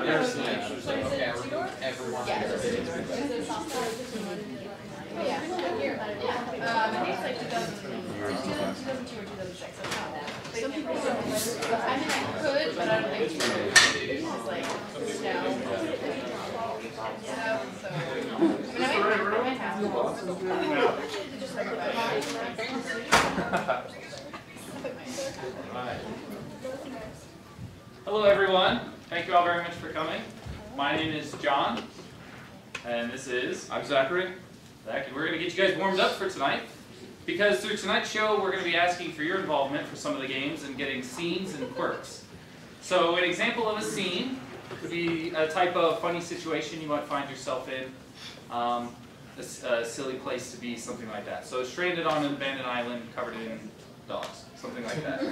never seen it. Okay, everyone. Yeah. I think it's like 2002 or 2006. Some people don't. I mean, I could, but I don't think it's like no. Yeah, so. I might have Hello everyone, thank you all very much for coming. My name is John, and this is... I'm Zachary. Zach, and we're going to get you guys warmed up for tonight, because through tonight's show we're going to be asking for your involvement for some of the games and getting scenes and quirks. So an example of a scene could be a type of funny situation you might find yourself in, a silly place to be, something like that. So stranded on an abandoned island covered in dogs, something like that.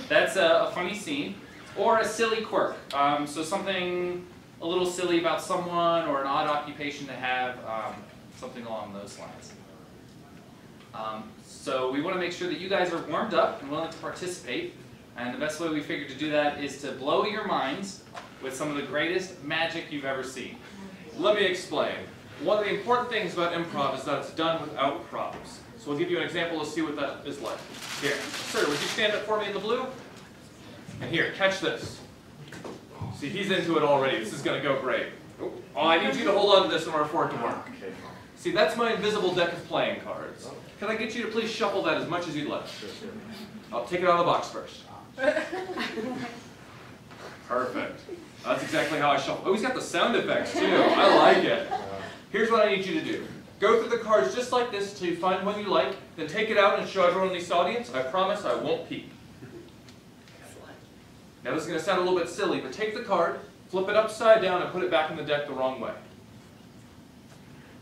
That's a funny scene. Or a silly quirk, so something a little silly about someone or an odd occupation to have, something along those lines. So we want to make sure that you guys are warmed up and willing to participate, and the best way we figured to do that is to blow your minds with some of the greatest magic you've ever seen. Let me explain. One of the important things about improv is that it's done without props. So we'll give you an example to see what that is like. Here, sir, would you stand up for me in the blue? And here, catch this. See, he's into it already. This is going to go great. Oh, I need you to hold on to this in order for it to work. See, that's my invisible deck of playing cards. Can I get you to please shuffle that as much as you'd like? I'll take it out of the box first. Perfect. That's exactly how I shuffle. Oh, he's got the sound effects, too. I like it. Here's what I need you to do. Go through the cards just like this until you find one you like, then take it out and show everyone in this audience. I promise I won't peek. Now this is going to sound a little bit silly, but take the card, flip it upside down, and put it back in the deck the wrong way.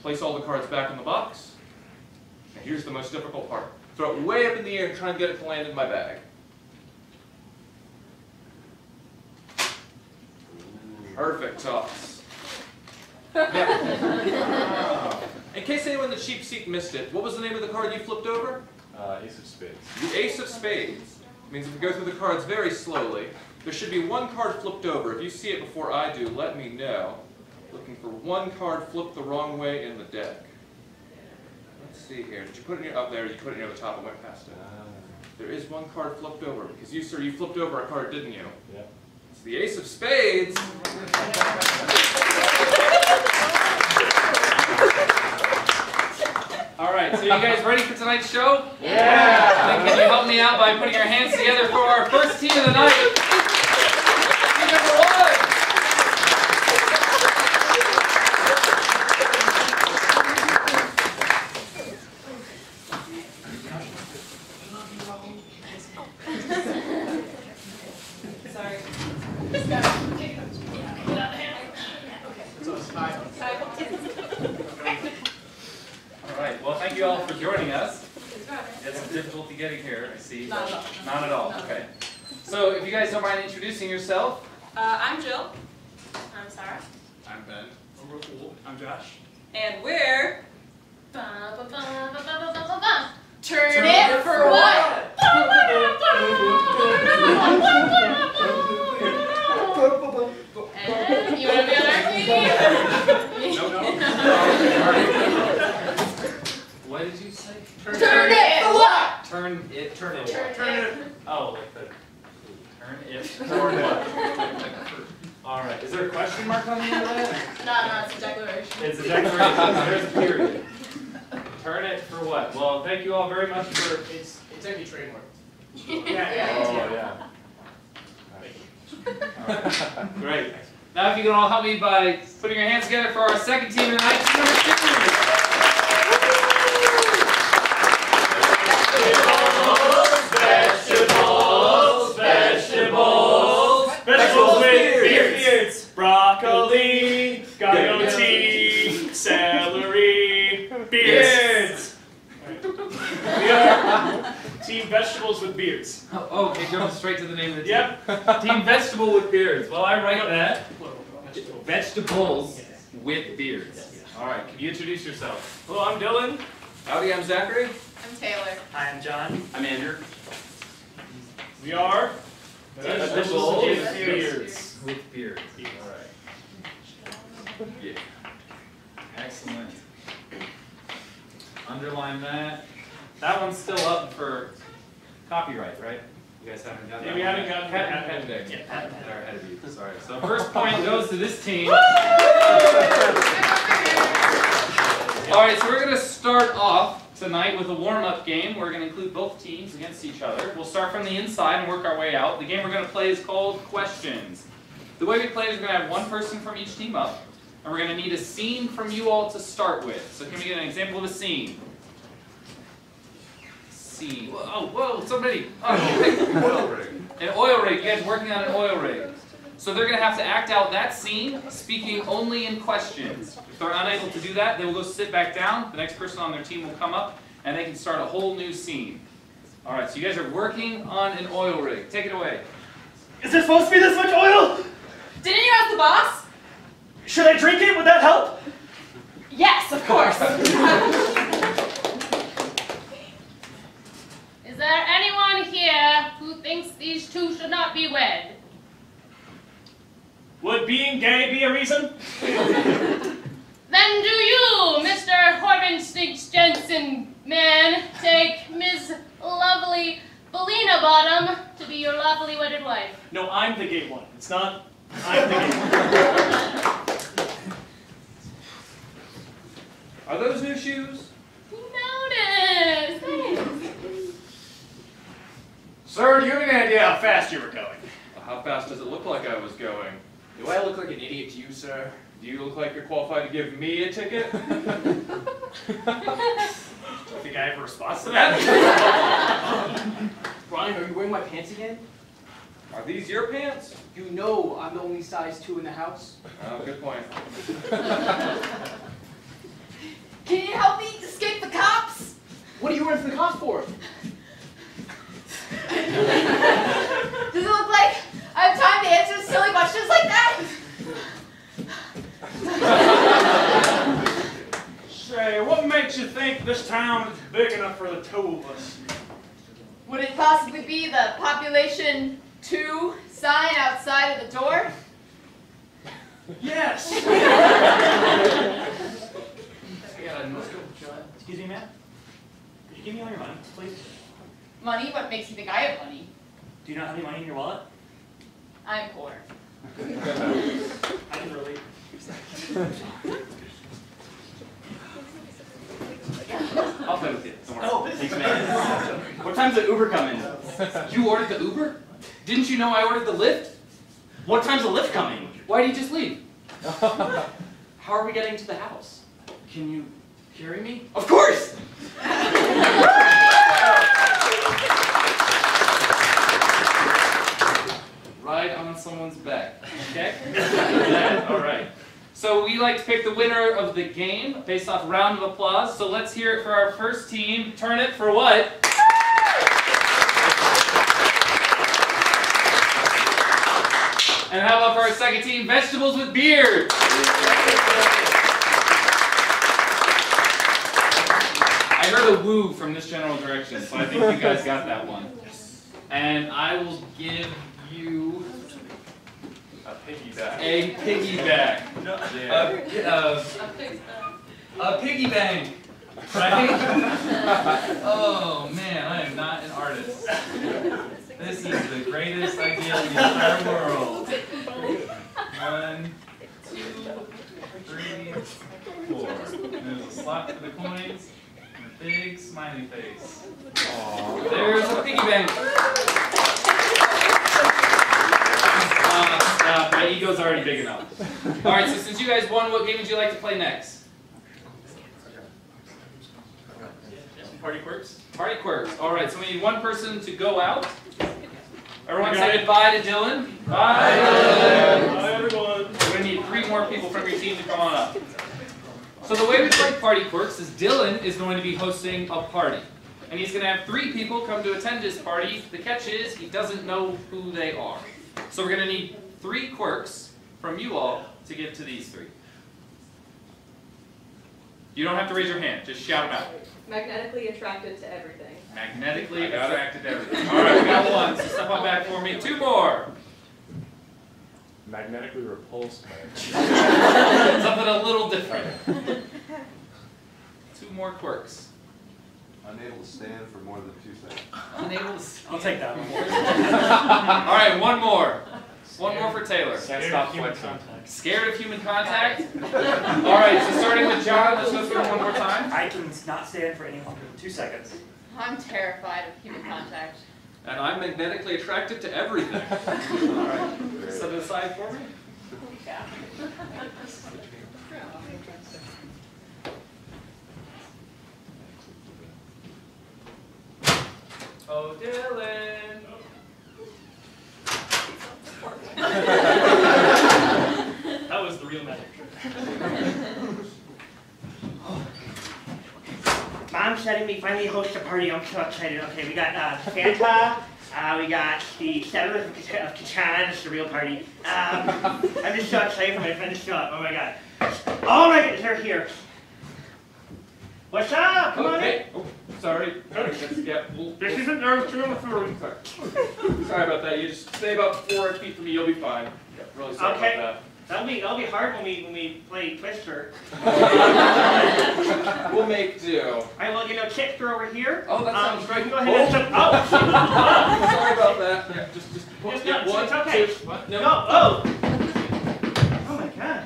Place all the cards back in the box. And here's the most difficult part. Throw it way up in the air and try and get it to land in my bag. Perfect toss. Now, in case anyone in the cheap seat missed it, what was the name of the card you flipped over? Ace of Spades. The Ace of Spades. Means if we go through the cards very slowly, there should be one card flipped over. If you see it before I do, let me know. Looking for one card flipped the wrong way in the deck. Let's see here. Did you put it near up there? You put it near the top and went past it. There is one card flipped over because you, sir, you flipped over a card, didn't you? Yeah. It's the Ace of Spades. All right, so you guys ready for tonight's show? Yeah! Then can you help me out by putting your hands together for our first team of the night? Team number 1! Sorry. Alright, well thank you all for joining us. It's some difficulty getting here, I see. Not at all. Not at all, okay. So if you guys don't mind introducing yourself. I'm Jill. I'm Sarah. I'm Ben. I'm Josh. And we're... Turn it for what? And you want to be on our team? No. What did you say? Turn it for what? Turn it. Turn it. Oh, like the turn it for what? All right. Is there a question mark on the end of that? No, it's a declaration. It's a declaration. There's a period. Turn it for what? Well, thank you all very much for. It's any trademark. Yeah. All right. Great. Now, if you can all help me by putting your hands together for our second team tonight, team number 2. Vegetables with beards. Broccoli, goatee, celery, beards. We are Team Vegetables with Beards. Oh, okay, jumping straight to the name of the team. Yep. Team Vegetable with Beards. Well, I write that. Vegetables with beards. All right, can you introduce yourself? Hello, I'm Dylan. Howdy, I'm Zachary. I'm Taylor. Hi, I'm John. I'm Andrew. We are Vegetables with Beards. with beards. All right. Yeah. Excellent. Underline that. That one's still up for copyright, right? You guys haven't got that. Yeah, we haven't gotten Patent that. pending. Yeah, they're ahead of you. Sorry. So first point goes to this team. All right, so we're going to start off tonight with a warm-up game. We're going to include both teams against each other. We'll start from the inside and work our way out. The game we're going to play is called Questions. The way we play is we're going to have one person from each team up, and we're going to need a scene from you all to start with. So can we get an example of a scene? Scene. Whoa, whoa, somebody. Oh, Oil rig. an oil rig. You guys are working on an oil rig. So they're going to have to act out that scene, speaking only in questions. If they're unable to do that, they will go sit back down. The next person on their team will come up, and they can start a whole new scene. All right, so you guys are working on an oil rig. Take it away. Is there supposed to be this much oil? Didn't you ask the boss? Should I drink it? Would that help? Yes, of course. Is there anyone here who thinks these two should not be wed? Would being gay be a reason? Then do you, Mr. Horvensticks Jensen man, take Ms. Lovely Belina Bottom to be your lawfully wedded wife? No, I'm the gay one. It's not. I'm the gay one. Are those new shoes? Notice! Thanks. Sir, do you have any idea how fast you were going? How fast does it look like I was going? Do I look like an idiot to you, sir? Do you look like you're qualified to give me a ticket? Do you think I have a response to that? Brian, are you wearing my pants again? Are these your pants? You know I'm the only size 2 in the house. Oh, good point. Can you help me escape the cops? What are you running for the cops for? Does it look like I have time to answer silly questions like that? Say, what makes you think this town is big enough for the two of us? Would it possibly be the population 2 sign outside of the door? Yes! Excuse me, ma'am? Could you give me all your money, please? Money? What makes you think I have money? Do you not have any money in your wallet? I'm poor. I can relate. I'll play with you. Don't worry. Oh, thanks, man. What time's the Uber coming? You ordered the Uber? Didn't you know I ordered the Lyft? What time's the Lyft coming? Why did you just leave? How are we getting to the house? Can you carry me? Of course! Ride on someone's back. Okay? Yeah, all right. So we like to pick the winner of the game based off round of applause. So let's hear it for our first team. Turn it for what? And how about for our second team, vegetables with beard? I heard a woo from this general direction, so I think you guys got that one. And I will give you A piggyback. a piggyback. A piggy bank. Right? Oh man, I am not an artist. This is the greatest idea in the entire world. 1, 2, 3, 4. And there's a slot for the coins and a big smiley face. Aww. There's a piggy bank. Stop. My ego's already big enough. Alright, so since you guys won, what game would you like to play next? Party quirks? Party quirks. Alright, so we need one person to go out. Everyone say goodbye to Dylan. Bye, Dylan. Bye, everyone. We're going to need 3 more people from your team to come on up. So the way we play party quirks is Dylan is going to be hosting a party. And he's going to have 3 people come to attend his party. The catch is he doesn't know who they are. So we're going to need 3 quirks from you all to give to these 3. You don't have to raise your hand, just shout them out. Magnetically attracted to everything. Magnetically attracted to everything. Alright, we got 1, so step on back for me. 2 more. Magnetically repulsed by it. Something a little different. 2 more quirks. Unable to stand for more than 2 seconds. Unable to stand. I'll take that one. All right, one more. One more for Taylor. Can't stop flexing. Scared of human contact? All right, so starting with John, let's go through it one more time. I can not stand for any longer than 2 seconds. I'm terrified of human contact. And I'm magnetically attracted to everything. All right, set it aside for me. Yeah. Oh, Dylan. That was the real magic trick. Mom's letting me finally host a party. I'm so excited. Okay, we got Santa. We got the settlers of Catan. It's the real party. I'm just so excited for my friends to show up. Oh my god. Oh my god, they're here. What's up? Come on in. Hey. Oh, sorry. Yeah, well, This isn't their room. sorry about that. You just stay about 4 feet from me. You'll be fine. Yeah, really sorry Okay. about That'll be hard when we play Twister. that. We'll make do. Alright, well, chips are over here. Oh, that sounds You great. can go ahead and Oh. Sorry about that. Yeah, just no, one, it's okay. 2, what? No. Oh. Oh my god.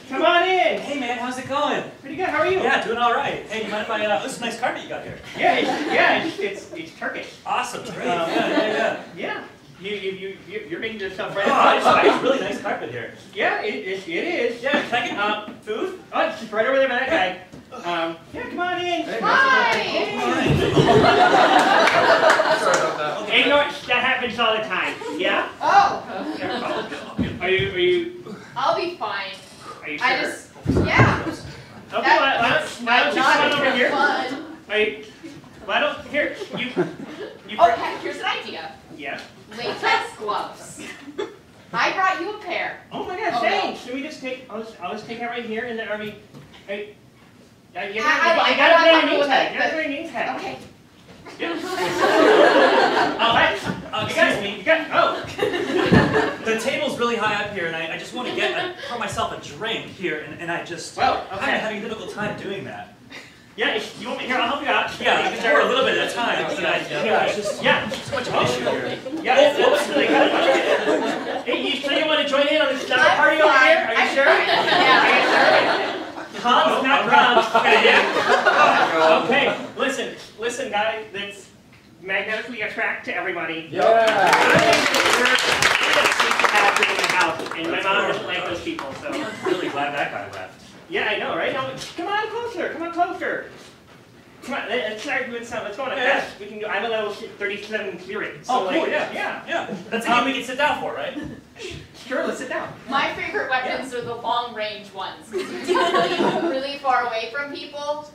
Come on in. Hey man, how's it going? Pretty good. How are you? Yeah, doing all right. Hey, you mind if I? This is a nice carpet you got here. Yeah, it's Turkish. Awesome, great. Yeah. Yeah. You're making yourself right. Oh, it's really nice carpet here. Yeah, it is. Yeah, can I get food? Oh, it's just right over there by that guy. Yeah, come on in. Hi! Sorry about that. Hey, that happens all the time. Yeah. Oh, Are you? I'll be fine. Are you sure? I just, yeah. Okay. Why don't you come on over here? Fun. Why don't here you? Okay, here's an idea. Yeah. Latex gloves. I brought you a pair. Oh my God! Oh, Thanks. Should we just take? I'll just take that right here, and then are we? Hey, you I gotta put on know your name what tag. that- You gotta put on your name tag. Okay. Yeah. Oh, that's. Excuse me. You got. Oh. The table's really high up here, and I just want to pour myself a drink here, and I just Well, I'm okay. having a difficult time doing that. Yeah. You want me here? I'll help you out. Yeah, you can pour a little bit at a time. But it's just Yeah. so much of an issue here. Yeah. It's really good. Hey, you sure you want to join in on this summer party over here? Are you sure? Yeah. Are you sure? Tom's not drunk. Okay. Listen, guys. That's magnetically attract to everybody. Yeah. In the house, and my mom doesn't like those people, so. I'm really glad that guy left. Yeah, I know, right? Now, come on closer. Come on closer. Come on, let's start doing something. Let's go on a fast. We can do. I'm a level 37 spirit. So Oh, cool, like, yeah. Yeah. That's a game we can sit down for, right? Sure, let's sit down. My favorite weapons are the long range ones. Because you can move really far away from people.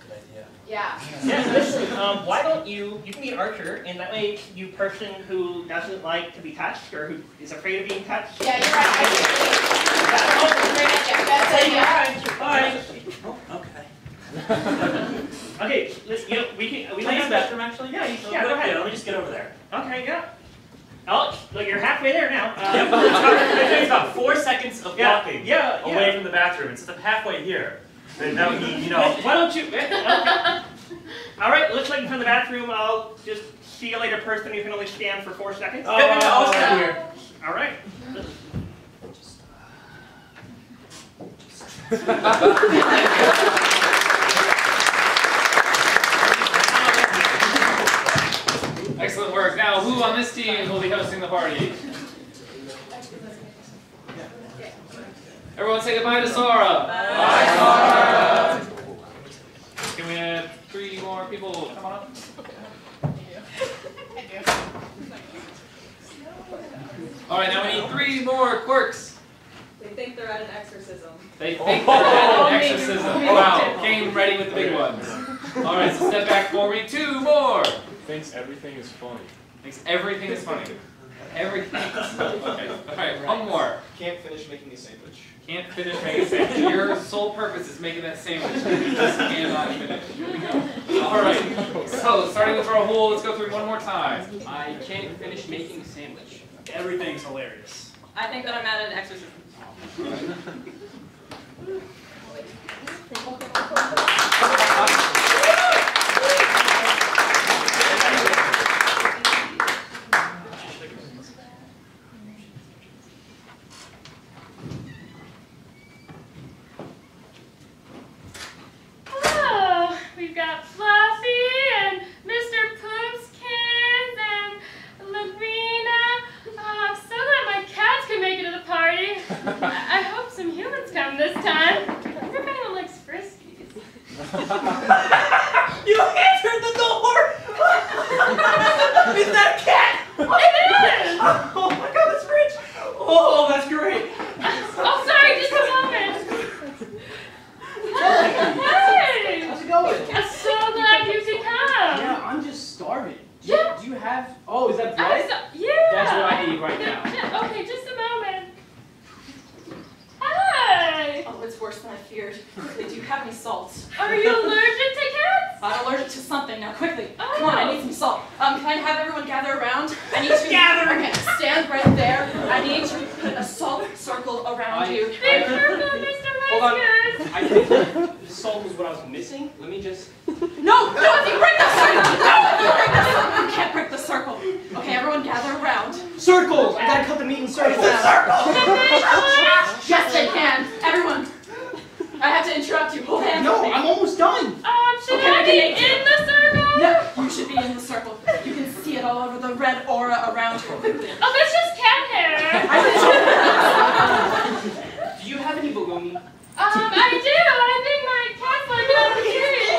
Yeah. Yeah, listen, why don't you can be an archer, and that way you person who doesn't like to be touched, or who is afraid of being touched. Yeah, you're right. That's a great idea. Alright. Oh, okay. Okay, listen, we Can I like use the that. bathroom actually? Yeah, Real go quick? ahead. Yeah, let me just get over there. Okay, yeah. Oh, look, you're halfway there now. It's about 4 seconds of walking yeah. away from the bathroom, and since I'm halfway here, then that would mean, Why don't you? Okay. All right, looks like from the bathroom. I'll just see you later, person. You can only stand for 4 seconds. I'll stand here. All right. Excellent work. Now, who on this team will be hosting the party? Everyone say goodbye to Sora. Bye, Sora. Can we have 3 more people come on up? All right, now we need 3 more quirks. They think they're at an exorcism. They think they're at an exorcism. Wow, came ready with the big ones. All right, so step back for me. 2 more. Thinks everything is funny. Thinks everything is funny. Everything is funny. Okay. All right, 1 more. Can't finish making a sandwich. Can't finish making a sandwich. Your sole purpose is making that sandwich. You just cannot finish. Here we go. All right. So, starting with Rahul, let's go through 1 more time. I can't finish making a sandwich. Everything's hilarious. I think that I'm at an exorcism. Oh, we've got Fluffy and Mr. Poopskins and Lavina. Oh, I'm so glad my cats can make it to the party. I hope some humans come this time. Everybody likes Friskies. You answered the door! Is that a cat? It is! Oh my god, that's rich! Oh, that's great! Oh, sorry, just a moment. Hey! How's it going? I'm so glad you could come. Yeah, I'm just starving. Yeah. Do you have? Oh, is that bread? Yeah. That's what I need right now. Yeah, okay, just a moment. Hi. Oh, it's worse than I feared. Quickly, do you have any salt? Are you allergic to cats? I'm allergic to something. Now, quickly, Oh. come on, I need some salt. Can I have everyone gather around? I need to Gather. Okay, stand right there. I need to put a salt circle around you. Be careful, Mr. Hold on. Whiskers. I think the salt was what I was missing. Let me just. No, if you break the circle! No, if you break the circle! You can't break the circle. Okay, everyone gather around. Circles! I gotta cut the meat in circles. Yes, they can. Everyone. I have to interrupt you. Hold hands with No, me. I'm almost done. Should Okay, I I be can make in the circle? No, you should be in the circle. You can see it all over the red aura around you. Quickly. Oh, that's just cat hair. Do you have any bologna? I do. I think my cat's like it on the tree.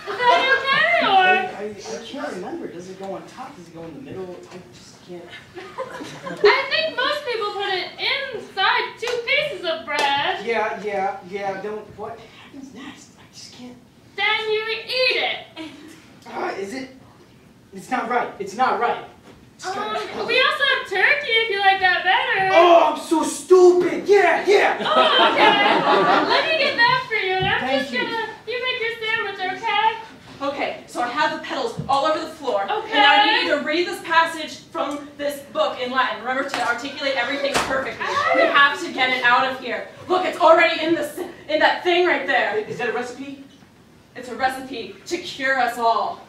Is that okay, or? I can't remember. Does it go on top? Does it go in the middle? I just can't. I think most people put it inside 2 pieces of bread. Yeah. Don't. What happens next? I just can't. Then you eat it. Is it? It's not right. It's not right. We also have turkey if you like that better. Oh, I'm so stupid. Yeah. Oh, okay. Let me get that for you. And I'm Thank just you. gonna. You make your sandwich, okay? Okay, so I have the petals all over the floor. Okay. And now I need you to read this passage from this book in Latin. Remember to articulate everything perfectly. We have to get it out of here. Look, it's already in that thing right there. Is that a recipe? It's a recipe to cure us all.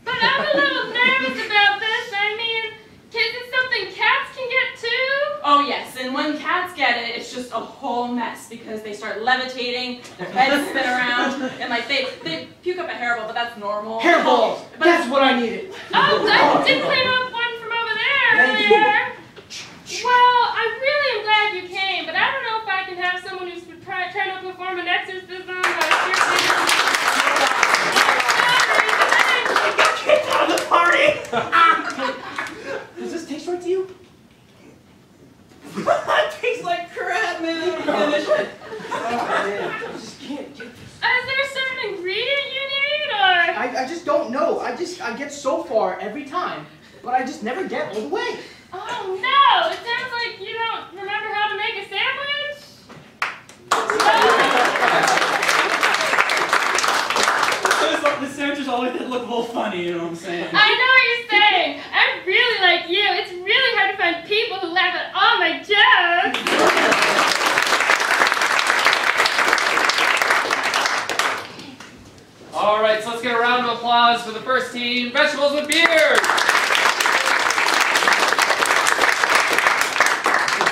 But I'm a little nervous about this. I mean, is it something cats can get too? Oh yes, and when cats get it, it's just a whole mess because they start levitating, their heads spin around, and like they puke up a hairball, but that's normal. Hairballs. But That's what I needed. Oh, I did clean up one from over there Thank you. earlier. Well, I really am glad you came, but I don't know if I can have someone who's trying to perform an exorcism or Get out of the party! Does this taste right to you? It tastes like crap, man. Finish it. Oh man, I just can't get this. Is there a certain ingredient you need, or? I just don't know. I get so far every time, but I just never get all the way. Oh no! It sounds like you don't remember how to make a sandwich? The sandwiches always look a little funny, you know what I'm saying? I know what you're saying. I'm really like you. It's really hard to find people who laugh at all my jokes. All right, so let's get a round of applause for the first team, Vegetables with Beard.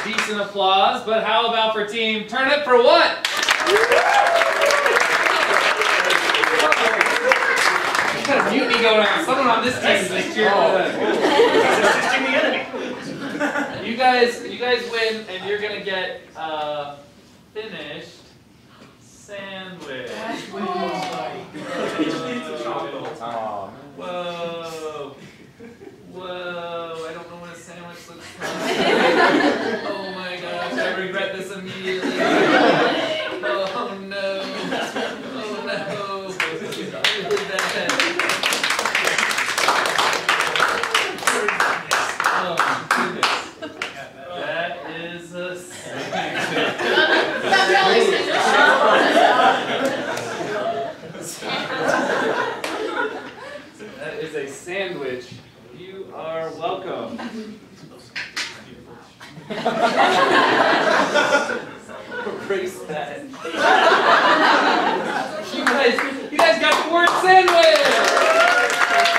Decent applause, but how about for team Turnip for What? What kind of mutiny going on? Someone on this team is like cheering for them. You guys win, and you're gonna get finished sandwich. Whoa! I don't know what a sandwich looks like. Oh my gosh! I regret this immediately. Oh no! Oh no! This is really bad. Oh goodness! That is a sandwich. That is a sandwich. You are welcome. Erase that. You guys got the word sandwich! Wow.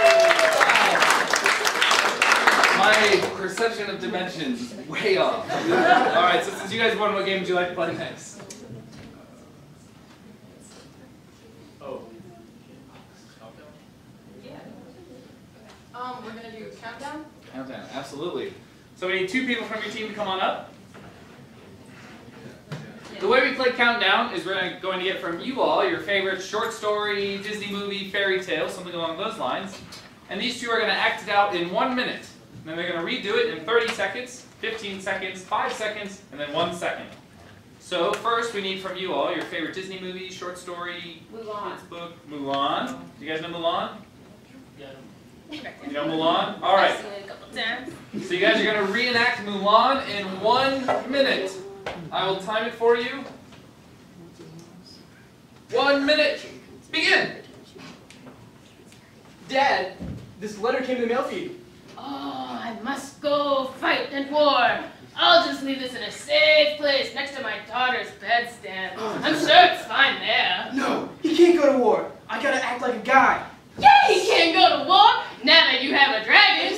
My perception of dimensions is way off. Alright, so since you guys won, what game would you like to play next? Oh. We're gonna do countdown. Countdown, absolutely. So we need 2 people from your team to come on up. The way we play Countdown is we're going to get from you all your favorite short story, Disney movie, fairy tale, something along those lines. And these 2 are going to act it out in 1 minute. And then they're going to redo it in 30 seconds, 15 seconds, 5 seconds, and then 1 second. So first we need from you all your favorite Disney movie, short story, kids book, Mulan. Do you guys know Mulan? You know Mulan? Alright. So you guys are going to reenact Mulan in 1 minute. I will time it for you. 1 minute. Begin. Dad, this letter came in the mail for you. Oh, I must go fight and war. I'll just leave this in a safe place next to my daughter's bedstand. I'm sure it's fine there. No, he can't go to war. I gotta act like a guy. Yeah, he can't go to war now that you have a dragon.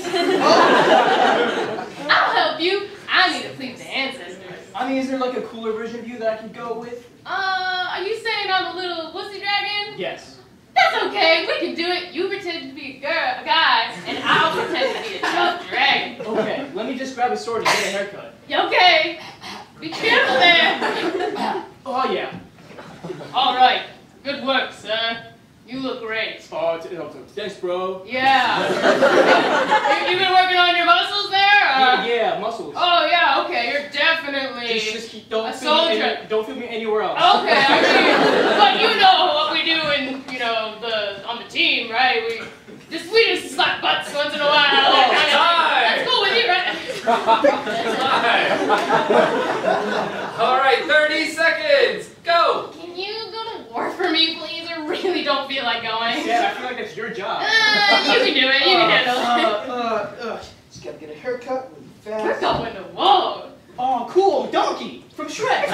I'll help you. I need to please the ancestors. I mean, is there like a cooler version of you that I could go with? Are you saying I'm a little wussy dragon? Yes. That's okay, we can do it. You pretend to be a guy, and I'll pretend to be a tough dragon. Okay, let me just grab a sword and get a haircut. Okay, be careful there. Oh yeah. All right, good work, sir. You look great. Oh, thanks, bro. Yeah. you been working on your muscles there? Yeah, muscles. Oh yeah, okay. You're definitely Just keep, don't a feel me soldier. don't feel me anywhere else. Okay, I mean, but you know what we do in, on the team, right? We just slap butts once in a while. That's cool with you, right? All right, 30 seconds. Go. Can you go to war for me, please? I really don't feel like going. Yeah, I feel like that's your job. You can do it. You can handle it. Just gotta get a haircut really fast. We're going to war. Oh, cool, donkey from Shrek.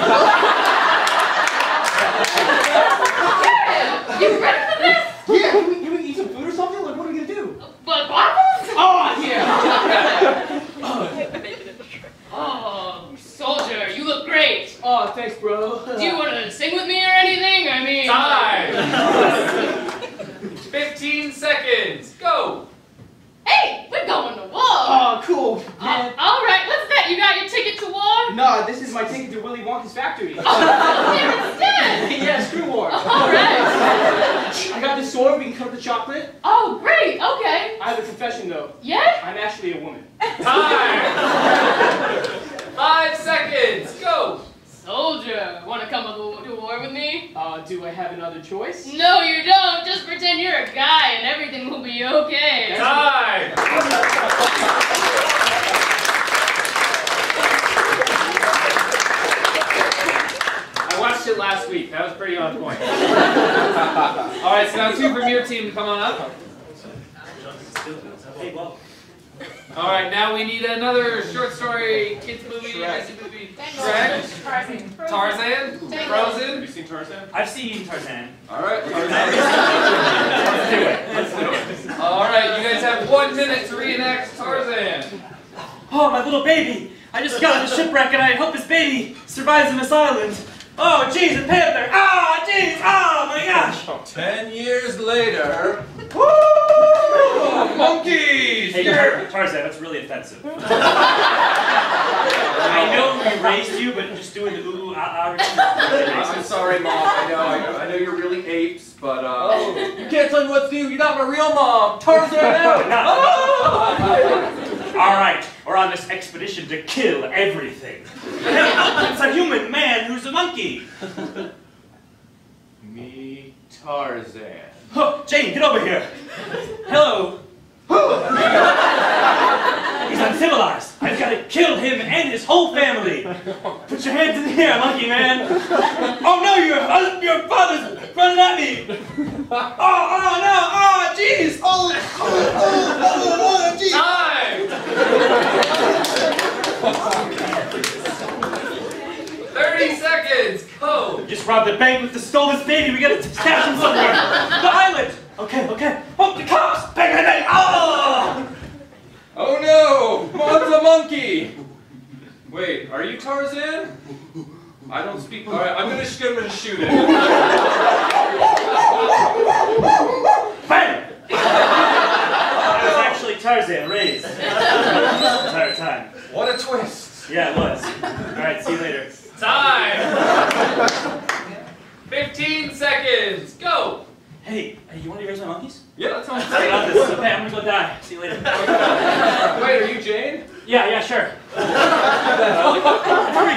You ready for this? Yeah, can we eat some food or something? Like, what are we gonna do? But waffles? Oh, yeah. Oh, soldier, you look great. Oh, thanks, bro. Do you want to sing with me or anything? I mean... Time. 15 seconds. Go. Hey, we're going to war. Oh, cool, man. All right, what's that? You got your ticket to war? No, this is my ticket to Willy Wonka's factory. Oh, here instead. Yeah, screw war. All right. I got this sword, we can cut the chocolate. Oh, great, okay. I have a confession, though. Yeah? I'm actually a woman. Time. 5 seconds. Go. Soldier, want to come to war with me? Do I have another choice? No, you don't. Just pretend you're a guy and everything will be okay. Time. I watched it last week. That was pretty on point. All right, so now 2 from your team to come on up. Hey, well. All right, now we need another short story, kids movie, Disney movie. Shrek, Tarzan, Frozen. Have you seen Tarzan? I've seen Tarzan. All right, Let's do it. Let's do it. all right. You guys have 1 minute to reenact Tarzan. Oh, my little baby. I just got on a shipwreck and I hope this baby survives on this island. Oh, jeez, a panther. Ah, jeez. Oh, my gosh. 10 years later. Woo! Monkeys! Hey, Tarzan, that's really offensive. I know we raised you, but just doing the ooh, ah, ah. I'm sorry, Mom. I know you're really apes, but you can't tell me what to do. You're not my real mom. Tarzan out. All right, we're on this expedition to kill everything. It's a human man who's a monkey. Me, Tarzan. Oh, Jane, get over here. Hello. He's uncivilized. I've got to kill him and his whole family. Put your hands in the air, monkey man. Oh no, your father's running at me. Oh no, oh jeez. Oh jeez. Time. God, the bank with the stolen baby. We gotta stash him somewhere. The island. Okay, okay. Oh, the cops. Bang, bang, bang. Oh! Oh no! Mom's a monkey! Wait, are you Tarzan? I don't speak. Alright, I'm gonna shoot him and shoot him. Bang! I was actually Tarzan, raised. The entire time. What a twist! Yeah, it was. Alright, see you later. Time! 15 seconds, go! Hey, you want to erase my monkeys? Yeah, that sounds I great. got this. Okay, I'm gonna go die. See you later. Wait, are you Jane? Yeah, sure. Pretty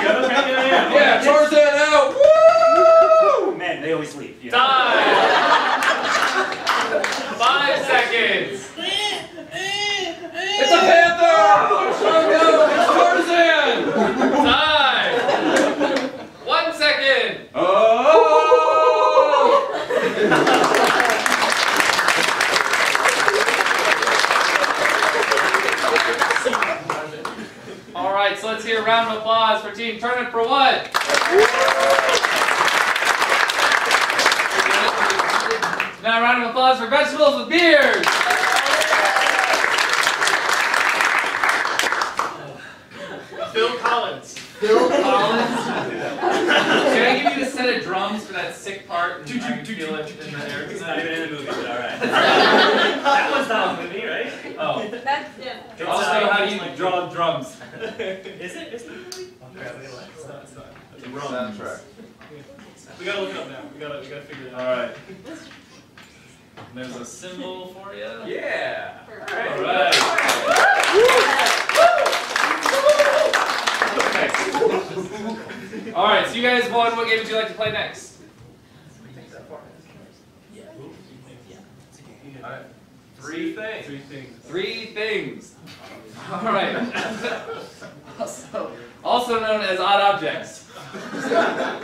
good, okay, yeah. Yeah, Tarzan out! Woo! Man, they always leave. You know? Time! 5 seconds! It's a panther! Oh no, it's Tarzan! Time! 1 second! Oh! All right, so let's hear a round of applause for Team Turnip for what? Now a round of applause for Vegetables with Beards. Phil Collins. Phil Collins. Can I give you the set of drums for that sick part? And I can feel it in the air. It's not even in the movie, but alright. That was not a movie, right? Oh. That's, yeah. Also, how do you draw drums? Is it? Is it a movie? It's not. Soundtrack. We gotta look it up now. We gotta figure it out. All right. There's a symbol for you. Yeah! All right. All right, so you guys won. What game would you like to play next? Three things. Three things. All right. Also known as odd objects.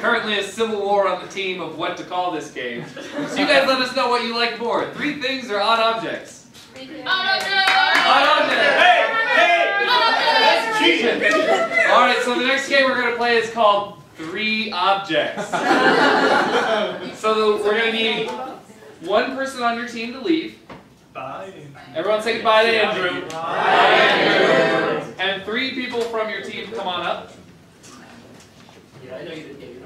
Currently a civil war on the team of what to call this game. So you guys let us know what you like more. Three things or odd objects? Odd objects. That's cheating. All right, so the next game we're going to play is called Three Objects. So we're going to need one person on your team to leave. Bye. Everyone say goodbye to Andrew. Bye, Andrew. And three people from your team come on up. Yeah, I know you did. Yeah, you're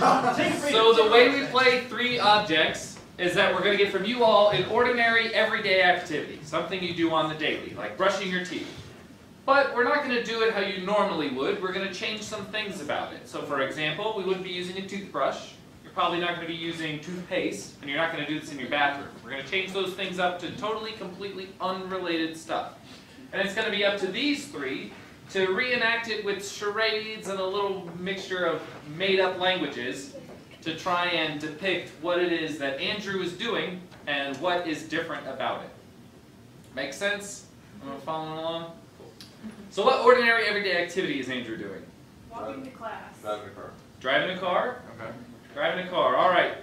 not. So the way we play three objects is that we're going to get from you all an ordinary, everyday activity. Something you do on the daily, like brushing your teeth. But we're not going to do it how you normally would. We're going to change some things about it. So for example, we wouldn't be using a toothbrush. You're probably not going to be using toothpaste, and you're not going to do this in your bathroom. We're going to change those things up to totally, completely unrelated stuff. And it's going to be up to these three to reenact it with charades and a little mixture of made-up languages to try and depict what it is that Andrew is doing and what is different about it. Make sense? Everyone following along? So what ordinary, everyday activity is Andrew doing? Walking to class. Driving a car. Driving a car? Okay. Driving a car, all right.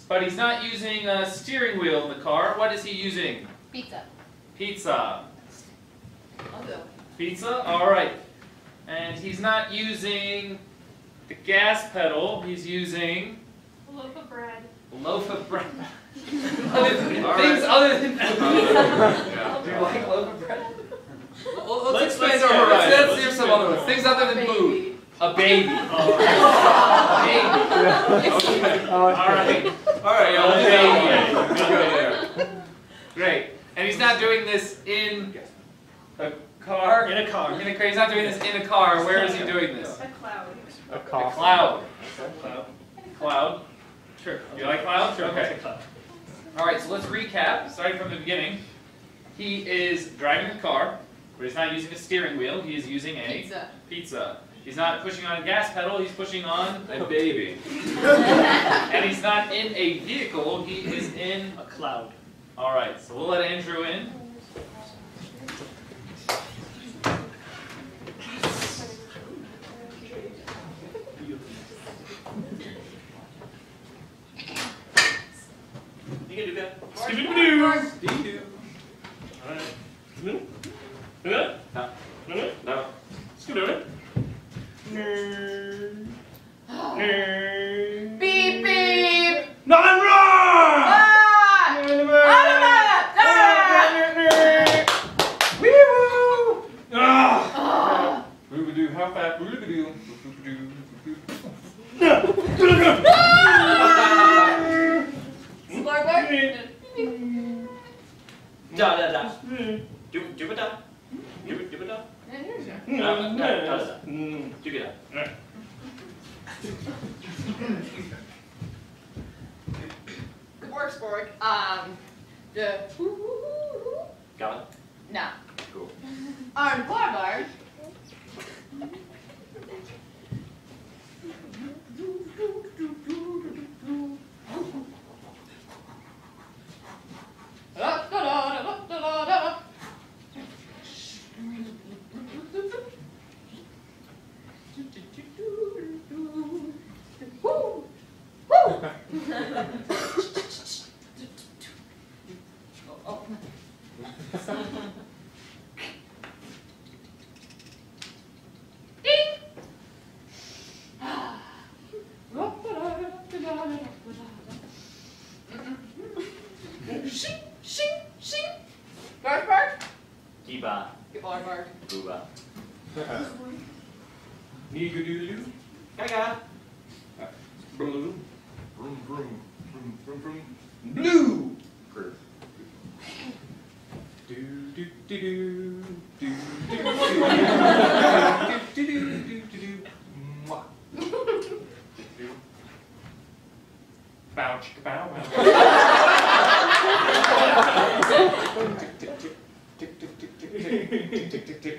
But he's not using a steering wheel in the car. What is he using? Pizza. Pizza. I'll go. Pizza, all right. And he's not using the gas pedal. He's using A loaf of bread. a loaf of bread. Things All right. other than food. Yeah. Do you like loaf of bread? Well, let's Let's expand our hear it. horizons. Let's hear some other ones. Things other than food. A baby. Baby. All right. All right, y'all. Baby. Go there. Great. And he's not doing this in a car? In a car. In a car. He's not doing this in a car. Where is he doing this? A cloud. A A coffin. cloud. Cloud. Cloud. Sure. You like cloud? Sure. Okay. I'll take cloud. All right, so let's recap, starting from the beginning. He is driving a car, but he's not using a steering wheel. He is using a Pizza. pizza. He's not pushing on a gas pedal. He's pushing on A baby. and he's not in a vehicle. He is in. A cloud. All right, so we'll let Andrew in. You can do that. Scooby-Doo. Dee-doo. Alright. Do that? No. Do it? No. Scooby-Doo. Nerd. Nerd. how fast. Da da da. Do it da. Do it da. Da da da. Do it da. Good work, Spork. Got it? No. Cool. Arm Barbar. Eba. Barbar. Booba. Need-a-doo-doo-doo. Gaga. Blue. Vroom, vroom, vroom, vroom, vroom. Blue. Grr. Do do do do do do do do do do. Mwah. Bow chicka bow tick tick tick tick tick tick tick tick.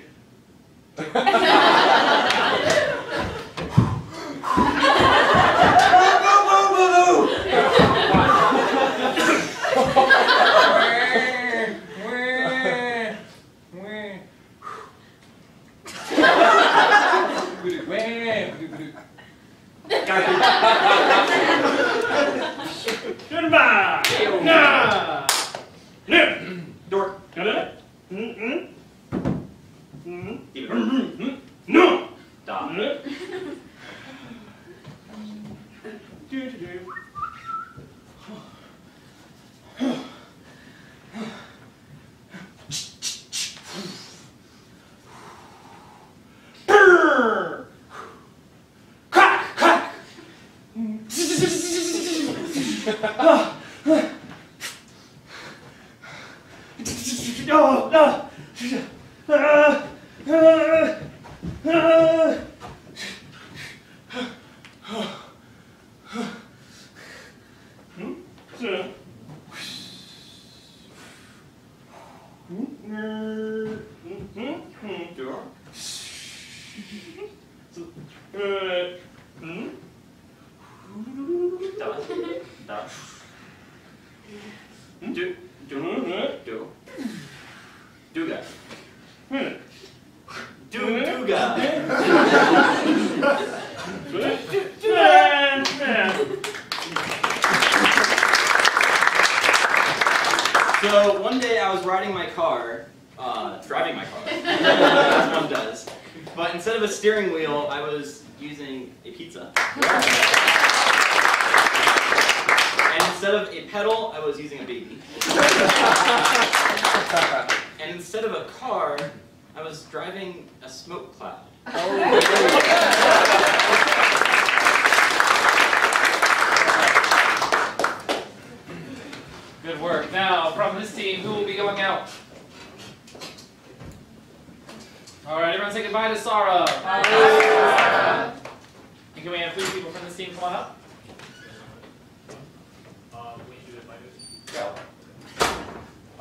Goodbye. Nah. Door. No. Da. Brrr. Crack, crack. So one day I was riding my car, driving my car, as one does, but instead of a steering wheel, I was using a pizza. And instead of a pedal, I was using a baby. And instead of a car, I was driving a smoke cloud. Good work. Now, from this team, who will be going out? All right, everyone say goodbye to Sarah. Bye. And can we have 3 people from this team come on up? Go.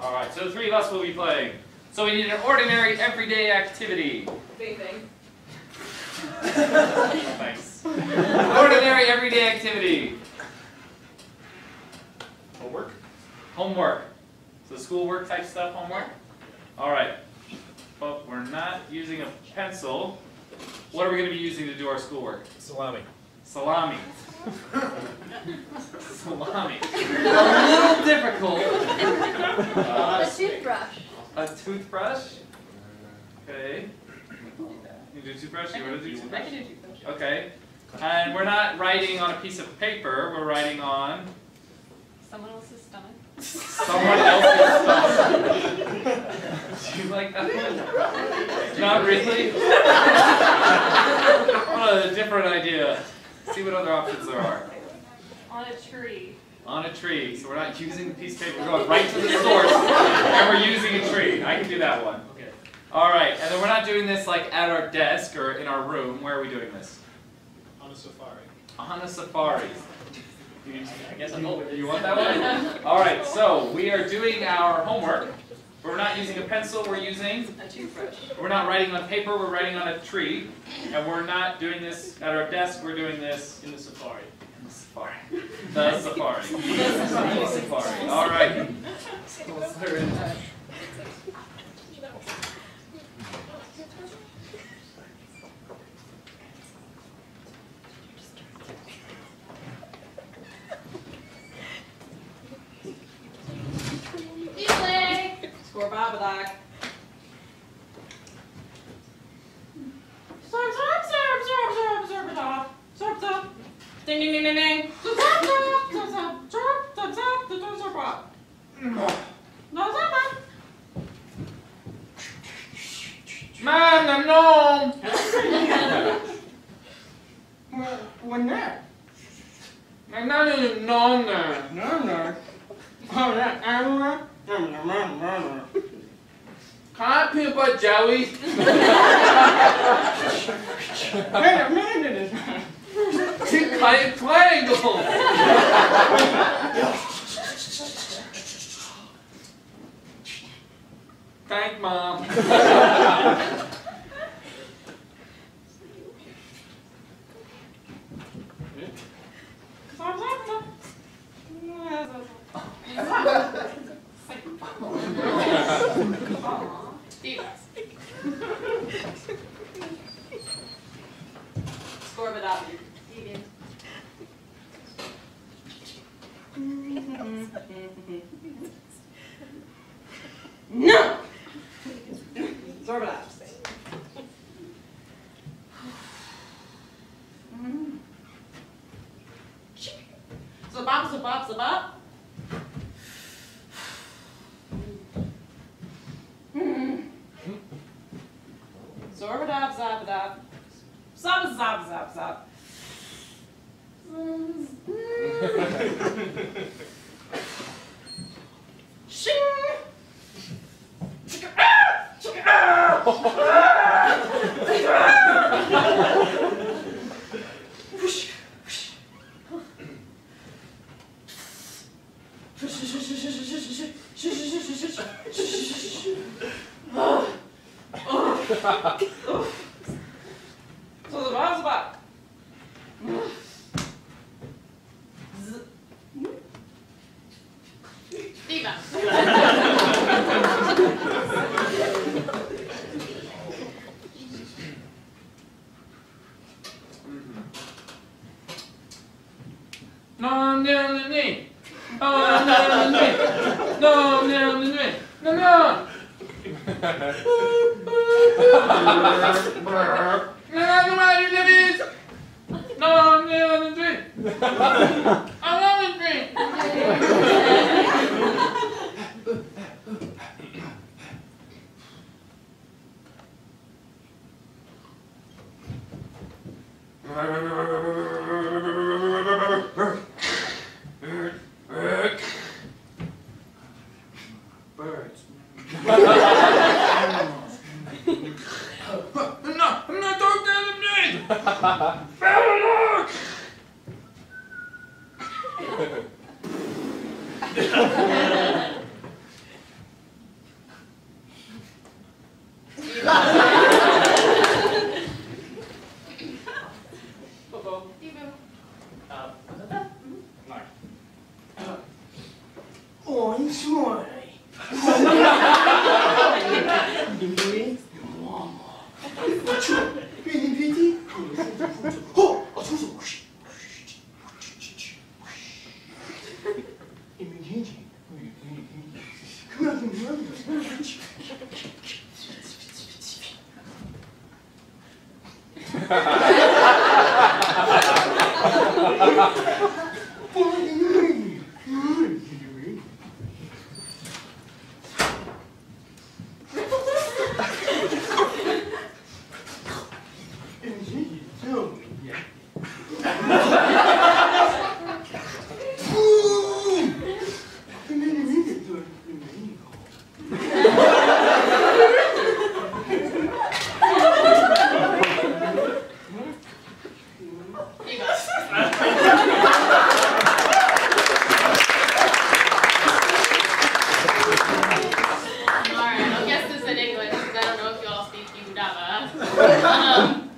All right, so the 3 of us will be playing. So we need an ordinary, everyday activity. Bathing. Thanks. Ordinary, everyday activity. Homework? Homework. So schoolwork type stuff, homework? All right. But we're not using a pencil. What are we going to be using to do our schoolwork? Salami. Salami. Salami. A little difficult. A toothbrush. A toothbrush? Okay. You do toothbrush? You want to do toothbrush? I can do toothbrush. Okay. And we're not writing on a piece of paper. We're writing on Someone else's stomach. someone else's stomach. Do you like that one? Not really? a different idea. See what other options there are. On a tree. On a tree. So we're not using the piece of paper. We're going right to the source, and we're using a tree. I can do that one. Okay. All right, and then we're not doing this like at our desk or in our room. Where are we doing this? On a safari. On a safari. I guess I'm over. You want that one? All right, so we are doing our homework. We're not using a pencil, we're using A toothbrush. We're not writing on paper, we're writing on a tree. And we're not doing this at our desk, we're doing this In the safari. in the safari. The safari. The safari. All right. Score Babadoc. Ding ding ding ding ding. Man, I'm known. When that? I'm not even known there. No. Oh, that animal? No. Can I have peanut butter jelly? Hey, a man in it. Cut it triangle. Thank Mom. Score Babadoc. No! Zorbadoc. Zabop. Zorbadop, zabadop. Zop. Shing!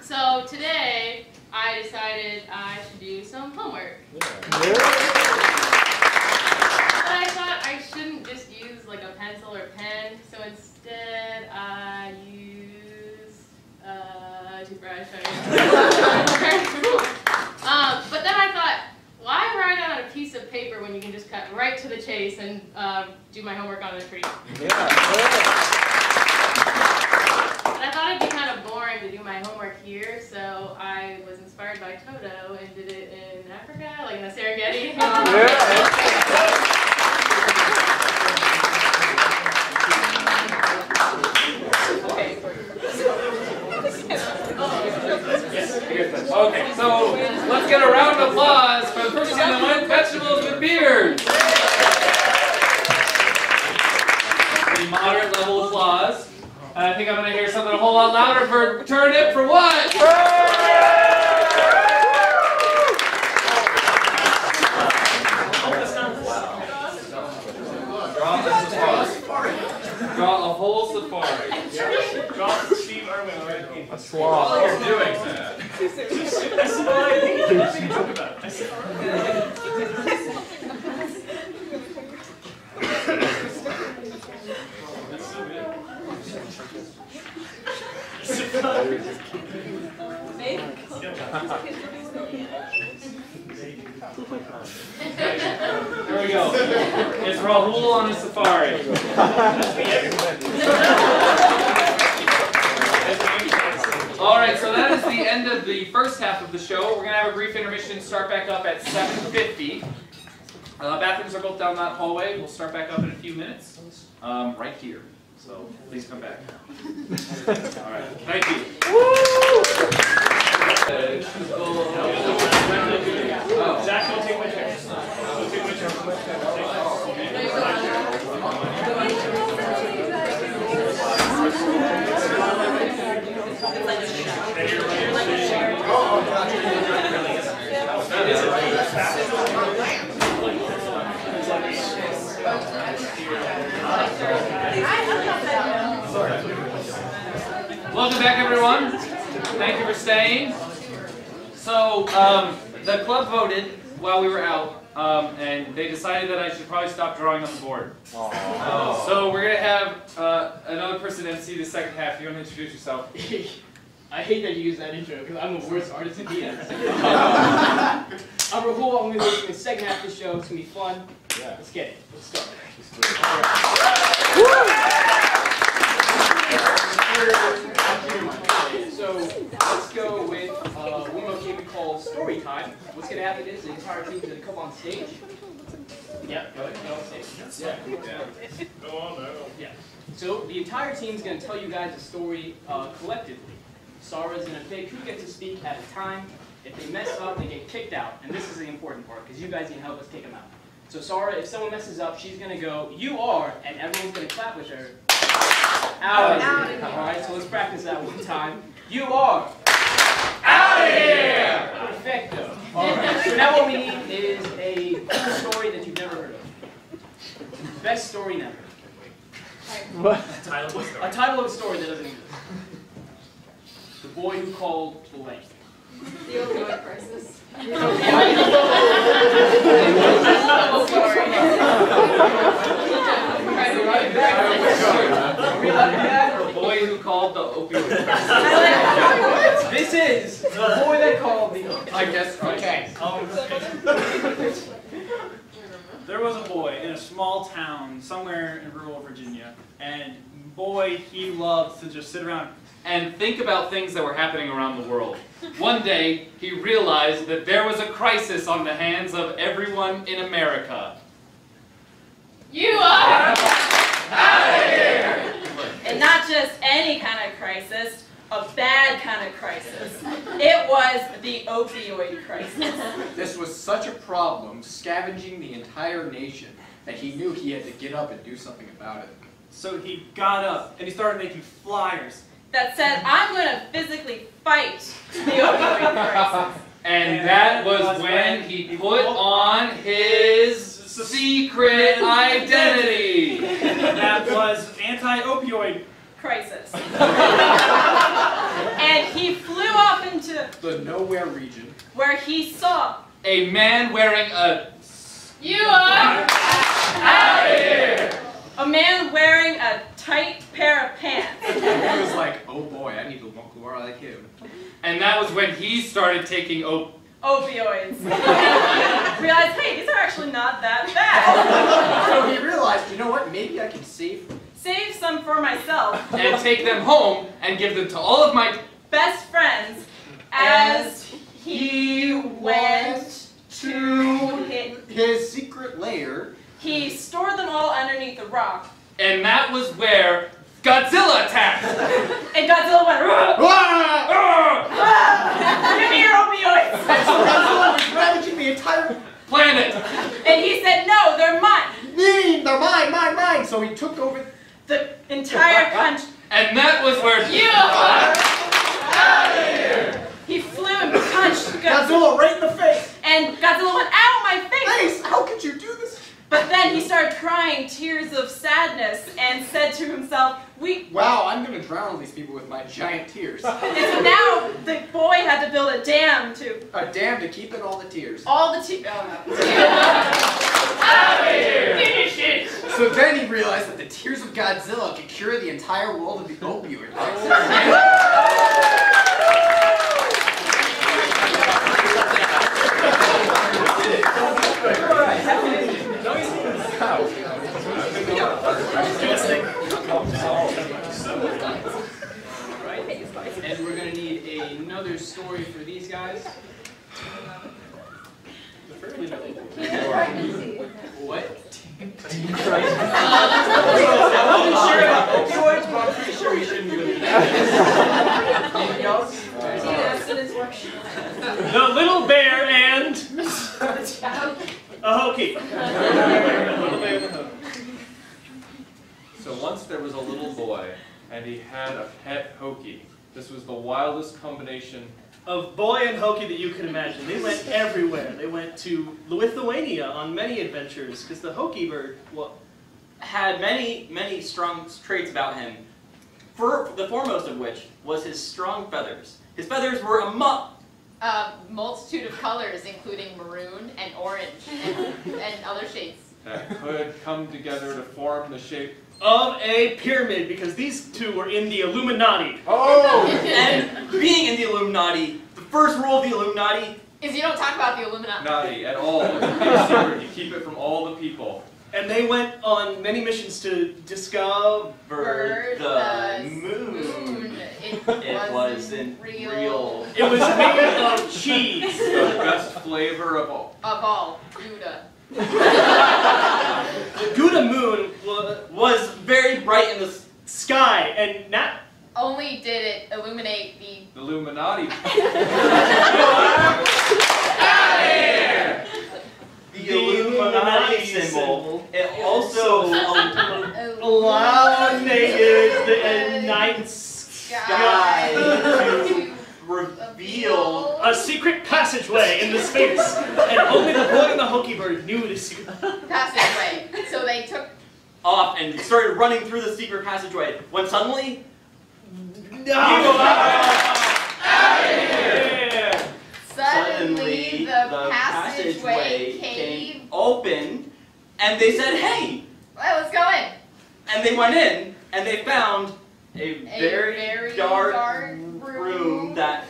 So today, I decided I should do some homework. But I thought I shouldn't just use like a pencil or pen, so instead I use a toothbrush. But then I thought, why write on a piece of paper when you can just cut right to the chase and do my homework on a tree? But I thought it'd be kind of boring to do my homework here, so I was inspired by Toto and did it in Africa, like in the Serengeti. Okay, so let's get a round of applause for the person that went vegetables with beards. A moderate level applause. And I think I'm going to hear something a whole lot louder for turnip for what? Draw a whole safari. Draw Steve Irwin already. A sloth. You're doing that. That's what I think. What you talk about? That's so good. There we go. It's Rahul on a safari. All right, so that is the end of the first half of the show. We're going to have a brief intermission, start back up at 7:50. Bathrooms are both down that hallway. We'll start back up in a few minutes, right here. So please come back. All right, thank you. Zach, don't take my chair. Don't take my chair. Welcome back, everyone. Thank you for staying. So, the club voted while we were out, and they decided that I should probably stop drawing on the board. So we're going to have another person MC the second half. You want to introduce yourself? I hate that you use that intro because I'm the worst artist in here. I'm Rahul. I'm going to be doing the second half of the show. It's going to be fun. Yeah. Let's get it. Let's start. So let's go with one game we call Story Time. What's going to happen is the entire team is going to come on stage. Yeah, go ahead. Go on stage. Yeah. Go on now. Yeah. So the entire team is going to tell you guys a story collectively. Sarah's going to pick who gets to speak at a time. If they mess up, they get kicked out. And this is the important part because you guys can help us kick them out. So Sarah, if someone messes up, she's going to go, "You are," and everyone's going to clap with her. Out of here. All right, so let's practice that one time. You are. Out of here! Perfecto. All right. So now what we need is a story that you've never heard of. Best story never. What? A title of a story that doesn't exist. The boy who called blank. The opioid crisis. A boy who called the opioid crisis. This is the boy that called the opioid. I guess right. Okay. There was a boy in a small town somewhere in rural Virginia, and boy, he loved to just sit around and think about things that were happening around the world. One day, he realized that there was a crisis on the hands of everyone in America. You are out of here! And not just any kind of crisis, a bad kind of crisis. It was the opioid crisis. This was such a problem, scavenging the entire nation, that he knew he had to get up and do something about it. So he got up and he started making flyers that said, "I'm going to physically fight the opioid crisis." And that was when he put on his secret identity. That was anti-opioid crisis. the nowhere region, where he saw a man wearing a... You are out of here! A man wearing a tight pair of pants. he was like, oh boy, I need to look more like him. And that was when he started taking opioids. Realized, hey, these are actually not that bad. So he realized, you know what, maybe I can save some for myself. and take them home and give them to all of my best friends as he went to his secret lair. He stored them all underneath a rock. And that was where Godzilla attacked. And Godzilla went, give me your opioids. And so Godzilla was ravaging the entire planet. And he said, no, they're mine. They're mine. So he took over the entire country. And that was where you are out of here. He flew and punched Godzilla right in the face. And Godzilla went, ow, my face. How could you do this? But then he started crying tears of sadness and said to himself, wow, I'm going to drown these people with my giant tears. And so now the boy had to build a dam to... A dam to keep in all the tears. All the tears. Oh, no. Out of here! Finish it! So then he realized that the tears of Godzilla could cure the entire world of the opioid crisis. And we're going to need another story for these guys. What? I wasn't sure about opioids, but I'm pretty sure we shouldn't do it. The little bear and a hokey. So once there was a little boy, and he had a pet hokey. This was the wildest combination of boy and hokey that you could imagine. They went everywhere. They went to Lithuania on many adventures, because the hokey bird had many strong traits about him. For the foremost of which was his strong feathers. His feathers were a multitude of colors, including maroon and orange and other shades. that could come together to form the shape of a pyramid, because these two were in the Illuminati. Oh! And being in the Illuminati, the first rule of the Illuminati is you don't talk about the Illuminati. Not at all. It's a big secret. You keep it from all the people. And they went on many missions to discover the moon. It wasn't real. It was made of cheese. The best flavor of all. Of all. Gouda. The Gouda moon was very bright in the sky, and not only did it illuminate the Illuminati. The Illuminati symbol. It also illuminated the night sky to reveal a secret passageway in the space, and only the boy and the hokey bird knew the secret passageway. So they took off and started running through the secret passageway. When suddenly, Suddenly the passageway cave opened, and they said, "Hey, well, let's go in." And they went in, and they found a very dark room that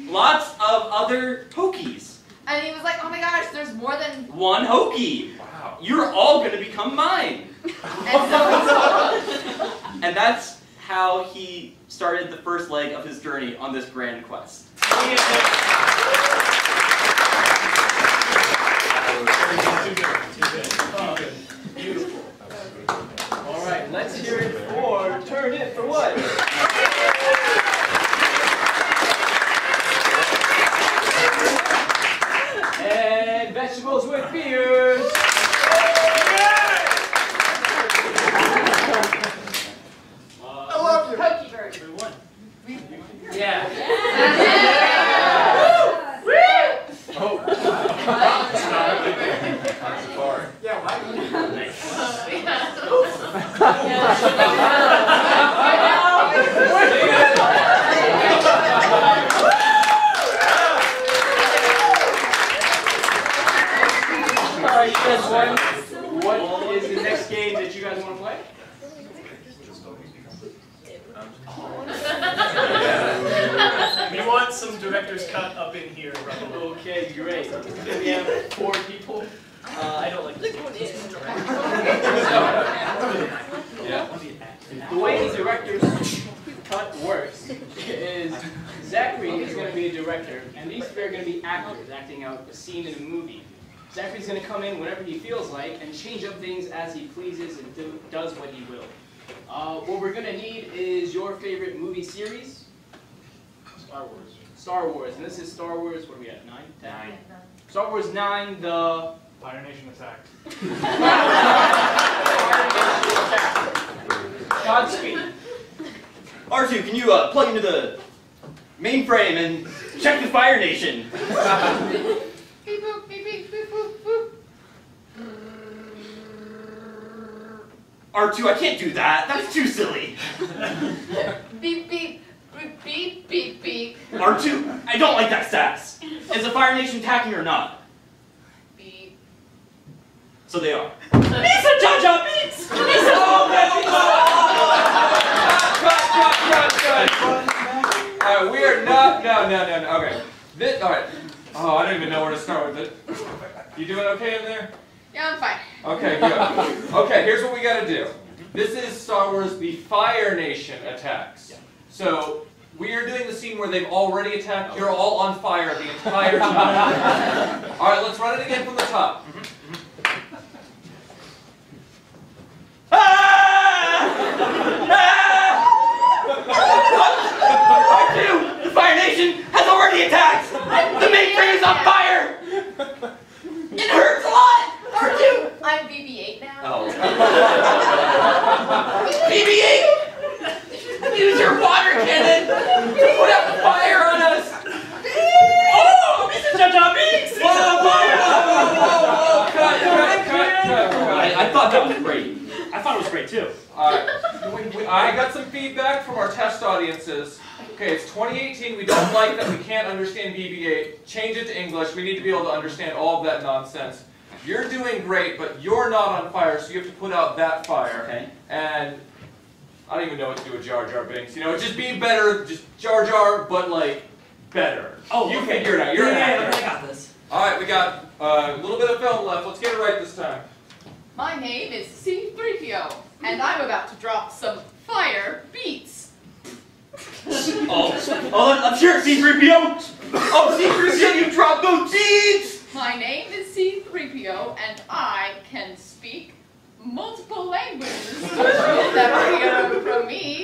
lots of other hokies. And he was like, "Oh my gosh, there's more than one hokey. Wow. You're all going to become mine." And that's how he started the first leg of his journey on this grand quest. Beautiful. All right, let's hear it for Turn It for What? And Vegetables with Beers. I love you. Hokey bird. Yeah. Oh. Yeah, why? some director's cut up in here. Okay, great. We have 4 people. I don't like this one. The way the director's cut works is Zachary is going to be a director, and these 3 are going to be actors acting out a scene in a movie. Zachary's going to come in whenever he feels like and change up things as he pleases and does what he will. What we're going to need is your favorite movie series. Star Wars. Star Wars, and this is Star Wars, what are we at, 9? 10? 9. Star Wars 9, the... Fire Nation Attack. Godspeed. R2, can you plug into the mainframe and check the Fire Nation? Beep boop, beep beep, boop boop boop. R2, I can't do that. That's too silly. Beep beep, beep beep, beep beep. R2, I don't like that sass. Is the Fire Nation attacking or not? Beep. So they are. Misa Jar Jar Binks! Alright, we are not. No. Okay. Alright. Oh, I don't even know where to start with it. You doing okay in there? Yeah, I'm fine. Okay, good. Okay, here's what we gotta do. This is Star Wars The Fire Nation Attacks. So, we are doing the scene where they've already attacked. You're all on fire the entire time. Alright, let's run it again from the top. R2, the Fire Nation has already attacked! The mainframe is on fire! It hurts a lot! R2! I'm BB-8 now. Oh. BB-8! Use your water cannon to put out the fire on us! Oh! Mr. Jar Jar Binks! Whoa! Cut. I thought that was great. I thought it was great too. I got some feedback from our test audiences. Okay, it's 2018, we don't like that we can't understand BB-8. Change it to English, we need to be able to understand all of that nonsense. You're doing great, but you're not on fire, so you have to put out that fire. Okay. And I don't even know what to do with Jar Jar Binks. You know, just be better, just Jar Jar, but like, better. Oh, you okay. figure it out, you're an actor. I got this. Alright, we got a little bit of film left, let's get it right this time. My name is C-3PO, and I'm about to drop some fire beats. I'm sure, C-3PO! Oh, C-3PO, you dropped those beats! My name is C-3PO, and I can speak multiple languages. You'll never hear from me.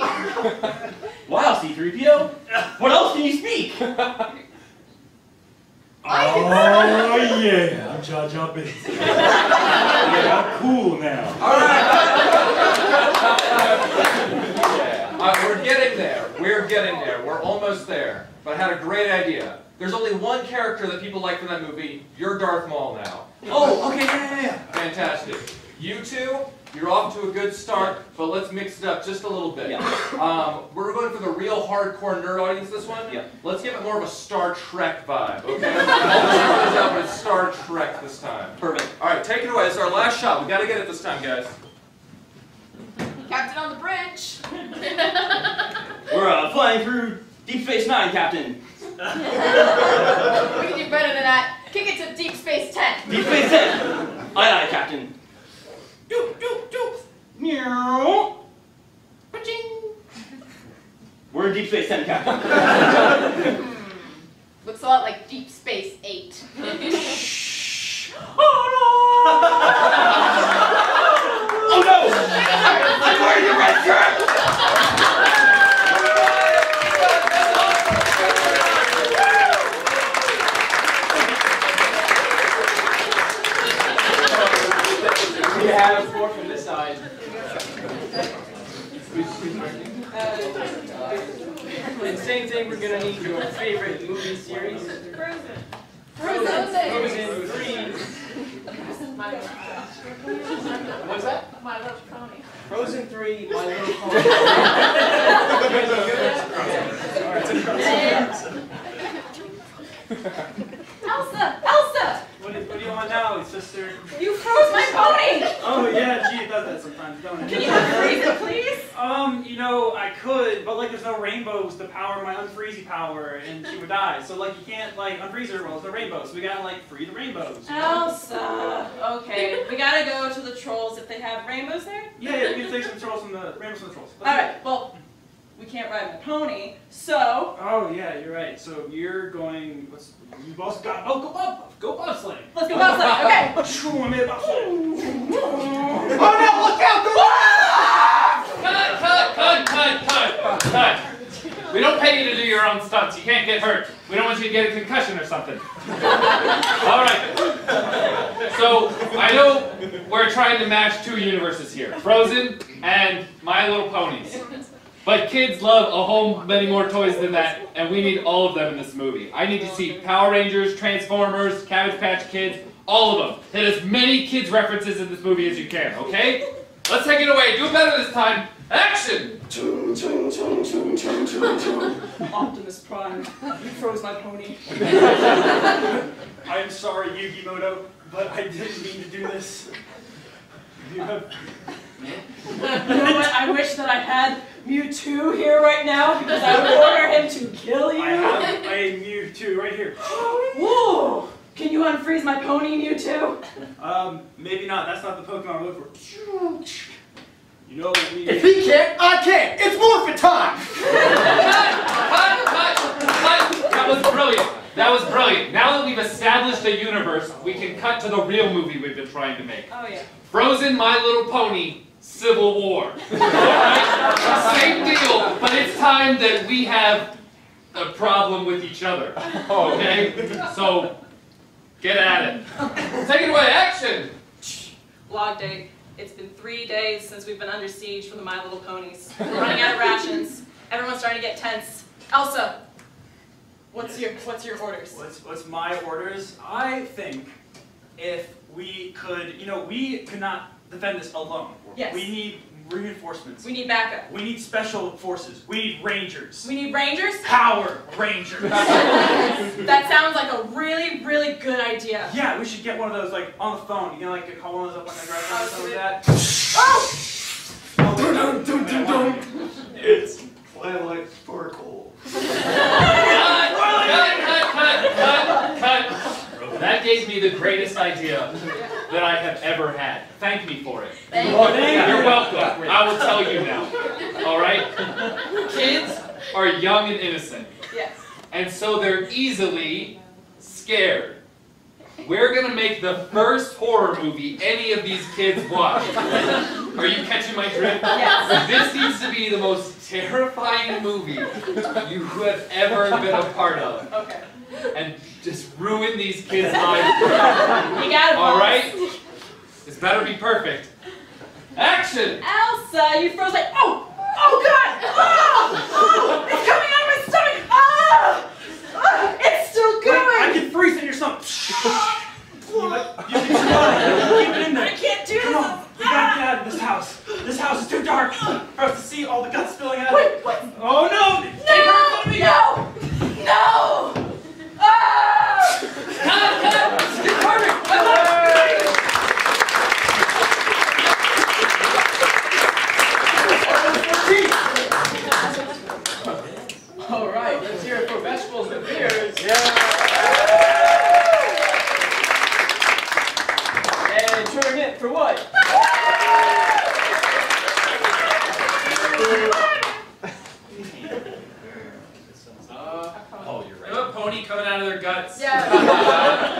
Wow, C-3PO. What else can you speak? Oh yeah, I'm Jar Jar Binks. Yeah, I'm cool now. Alright, we're getting there. We're getting there. We're almost there. But I had a great idea. There's only one character that people like from that movie. You're Darth Maul now. Oh, okay, yeah. Fantastic. You two, you're off to a good start, but let's mix it up just a little bit. Yeah. We're going for the real hardcore nerd audience this one. Yeah. Let's give it more of a Star Trek vibe, okay? But it's Star Trek this time. Perfect. Alright, take it away. This is our last shot. We gotta get it this time, guys. Captain on the bridge. We're flying through Deep Space Nine, Captain. We can do better than that. Kick it to Deep Space 10. Deep Space 10. Aye, Captain. Doop, doop, doop. Meow. Ba-ching. We're in Deep Space 10, Captain. Looks a lot like Deep Space 8. Oh no! I'm wearing the red shirt! We have 4 from this side. And same thing, we're gonna need your favorite movie series. Frozen 3. What's that? My Little Pony. Frozen 3, My Little Pony. Elsa! Elsa! What do you on now, sister? You froze my pony! Oh yeah, gee, it does that sometimes, don't it? Can you unfreeze it, please? You know, I could, but like there's no rainbows to power my unfreezy power, and she would die. So like you can't like unfreeze her while there's no rainbows. So we gotta like free the rainbows. You know? Elsa. Okay, we gotta go to the trolls if they have rainbows there. Yeah, we can take some trolls from the rainbows from the trolls. All right. Well, we can't ride my pony, so. Oh yeah, you're right. So you're going. You both got. Oh, go bobsledding. Let's go bobsledding. Okay. I made a bobsledding. Oh no! Look out! Cut! We don't pay you to do your own stunts. You can't get hurt. We don't want you to get a concussion or something. All right. So I know we're trying to match two universes here, Frozen and My Little Ponies. But kids love a whole many more toys than that, and we need all of them in this movie. I need to see Power Rangers, Transformers, Cabbage Patch Kids, all of them. Hit as many kids references in this movie as you can, okay? Let's take it away. Do it better this time. Action! Optimus Prime, you froze my pony. I'm sorry, Yugimoto, but I didn't mean to do this. You have... You know what? I wish that I had Mewtwo here right now because I would order him to kill you. I have a Mewtwo right here. Whoa! Can you unfreeze my pony, Mewtwo? Maybe not. That's not the Pokemon we're looking for. You know we... If he can't, I can't. It's morphin' time. Cut! That was brilliant. That was brilliant. Now that we've established a universe, we can cut to the real movie we've been trying to make. Oh yeah. Frozen, My Little Pony, Civil War. Right? Same deal, but it's time that we have a problem with each other. Okay? So, get at it. Take it away, action! Log date. It's been 3 days since we've been under siege from the My Little Ponies. We're running out of rations. Everyone's starting to get tense. Elsa, what's your orders? What's my orders? I think if we could, you know, we could not defend this alone. Yes. We need reinforcements. We need backup. We need special forces. We need rangers. We need rangers? Power Rangers. That sounds like a really, really good idea. Yeah, we should get one of those like on the phone. You can like call one of those up on the drive or something like that. Oh! It's Twilight Sparkle. Cut! That gave me the greatest idea that I have ever had. Thank me for it. Thank you. You're welcome. I will tell you now. All right? Kids are young and innocent. Yes. And so they're easily scared. We're going to make the first horror movie any of these kids watch. Are you catching my drift? Yes. This needs to be the most terrifying movie you have ever been a part of. Okay. And just ruin these kids' lives. You got it, All boss. right? This better be perfect. Action! Elsa, you froze like, oh God! Oh, it's coming out of my stomach! It's still going! Wait, I can freeze in your stomach. You can survive. Keep it in there. I can't do Come this! on. We gotta get out of this house. This house is too dark for us to see all the guts spilling out. Wait, what? Oh no! Take her in front of me! No! All right, let's hear it for vegetables and beers. And turn it for what? Oh, you're right. You have a pony coming out of their guts. Yeah.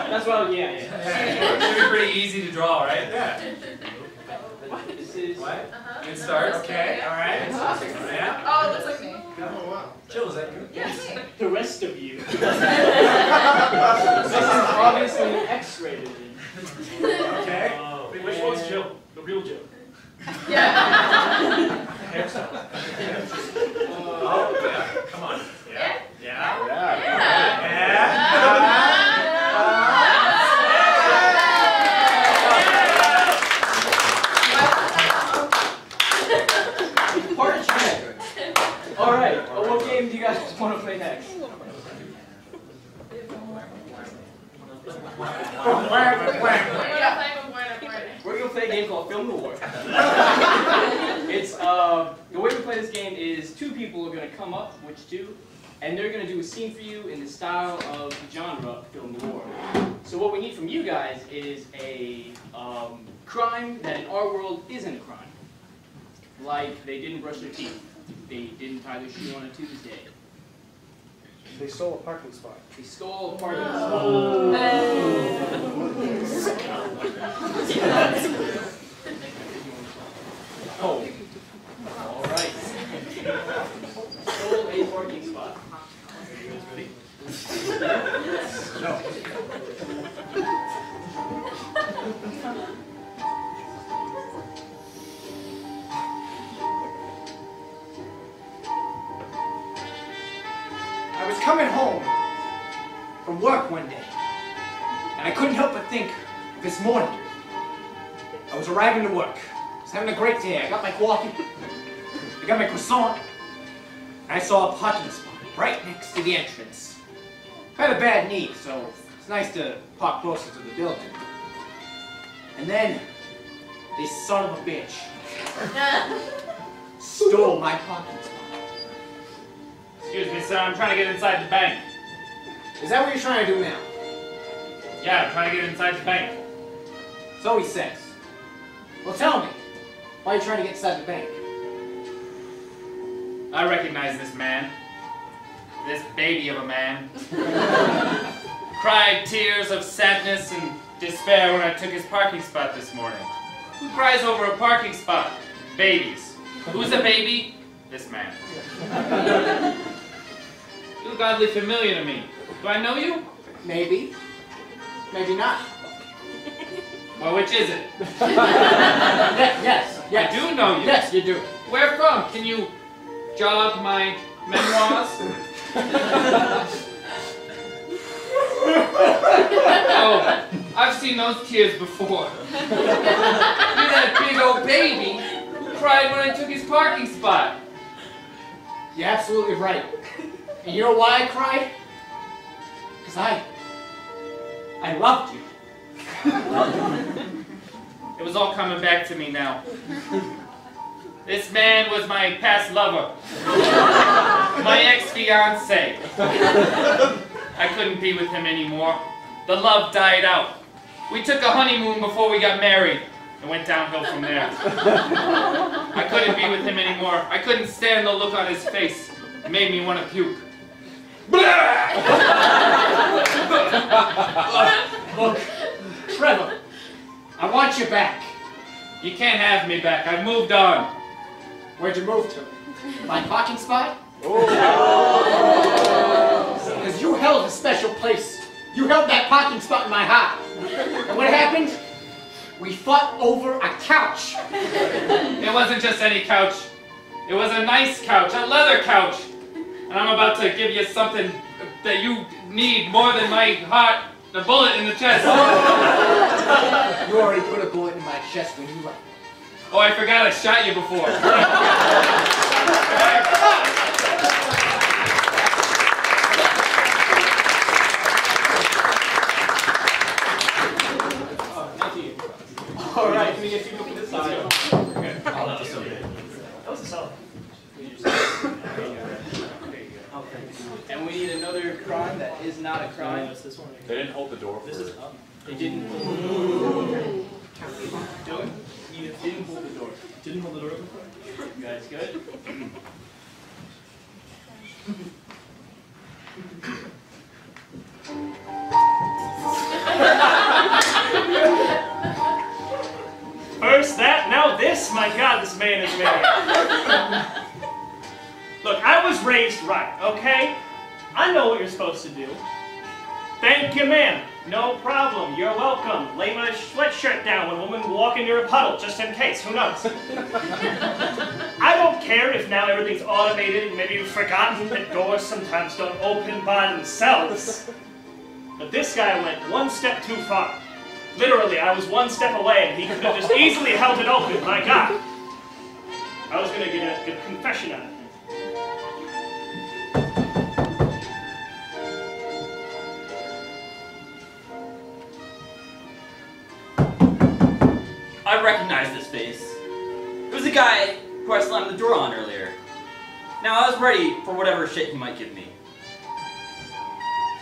That's what. Yeah. Should be pretty easy to draw, right? Yeah. This is What? Good start. Okay. All right. Yeah. Oh, it looks like me. Oh, wow. Jill, is that good? Yes. the rest of you. This is obviously X-rated. Okay. Which one's Jill? The real Jill. Yeah. Hairstyle. Oh, yeah. Come on. Yeah. Yeah. All right. What game do you guys want to play next? We're gonna play a game called Film the War. It's the way we play this game is two people are gonna come up, which two, and they're gonna do a scene for you in the style of the genre Film the War. So what we need from you guys is a crime that in our world isn't a crime. Like they didn't brush their teeth, they didn't tie their shoe on a Tuesday. They stole a parking spot. They stole a parking spot. Oh. All right. Stole a parking spot. No. I was coming home from work one day, and I couldn't help but think of this morning. I was arriving to work. I was having a great day. I got my coffee, I got my croissant, and I saw a parking spot right next to the entrance. I had a bad knee, so it's nice to park closer to the building. And then, this son of a bitch stole my parking spot. Excuse me, sir, I'm trying to get inside the bank. Is that what you're trying to do now? Yeah, I'm trying to get inside the bank. So he says. Well, tell me, why are you trying to get inside the bank? I recognize this man. This baby of a man. Cried tears of sadness and despair when I took his parking spot this morning. Who cries over a parking spot? Babies. Who's a baby? This man. You look oddly familiar to me. Do I know you? Maybe. Maybe not. Well, which is it? Yes. I do know you. Yes, you do. Where from? Can you jog my memoirs? Oh, I've seen those tears before. You're that big old baby who cried when I took his parking spot. You're absolutely right. And you know why I cried? Because I loved you. It was all coming back to me now. This man was my past lover. My ex-fiancé. I couldn't be with him anymore. The love died out. We took a honeymoon before we got married. It went downhill from there. I couldn't be with him anymore. I couldn't stand the look on his face. It made me want to puke. Look, Trevor, I want you back. You can't have me back. I've moved on. Where'd you move to? My parking spot? Because you held a special place. You held that parking spot in my heart. And what happened? We fought over a couch. It wasn't just any couch. It was a nice couch, a leather couch. And I'm about to give you something that you need more than my heart, a bullet in the chest. You already put a bullet in my chest when you left. Oh, I forgot I shot you before. All right, can we get you to this side? Okay. That was a solid. And we need another crime that is not a crime. They didn't hold the door. This is up. They didn't hold the door. Do it. You didn't hold the door. Didn't hold the door before? You guys good? First that, now this? My God, this man is married. Look, I was raised right, okay? I know what you're supposed to do. Thank you, ma'am. No problem. You're welcome. Lay my sweatshirt down when a woman walking near a puddle, just in case. Who knows? I don't care if now everything's automated and maybe you've forgotten that doors sometimes don't open by themselves. But this guy went one step too far. Literally, I was one step away and he could have just easily held it open. My God. I was going to get a good confession out of him. I recognize this face. It was the guy who I slammed the door on earlier. Now, I was ready for whatever shit he might give me.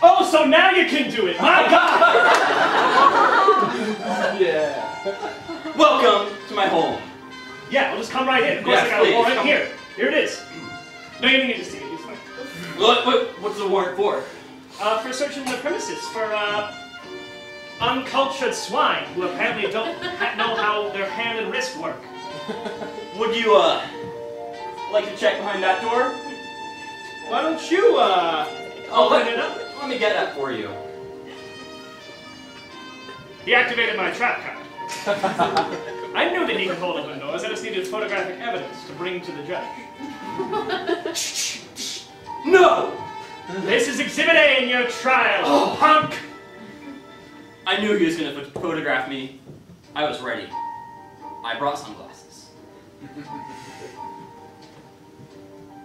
Oh, so now you can do it! My God! Yeah. Welcome to my home. Yeah, we'll just come right in. Of course, Yes, I got a please, warrant come. here. Here it is. No, you don't need to see it. It's fine. What's the warrant for? For searching the premises for uncultured swine who apparently don't know how their hand and wrist work. Would you, like to check behind that door? Why don't you, open it up? Let me get that for you. He activated my trap card. I knew that he could hold open doors. I just needed photographic evidence to bring to the judge. No! This is Exhibit A in your trial, punk! I knew he was going to photograph me. I was ready. I brought sunglasses.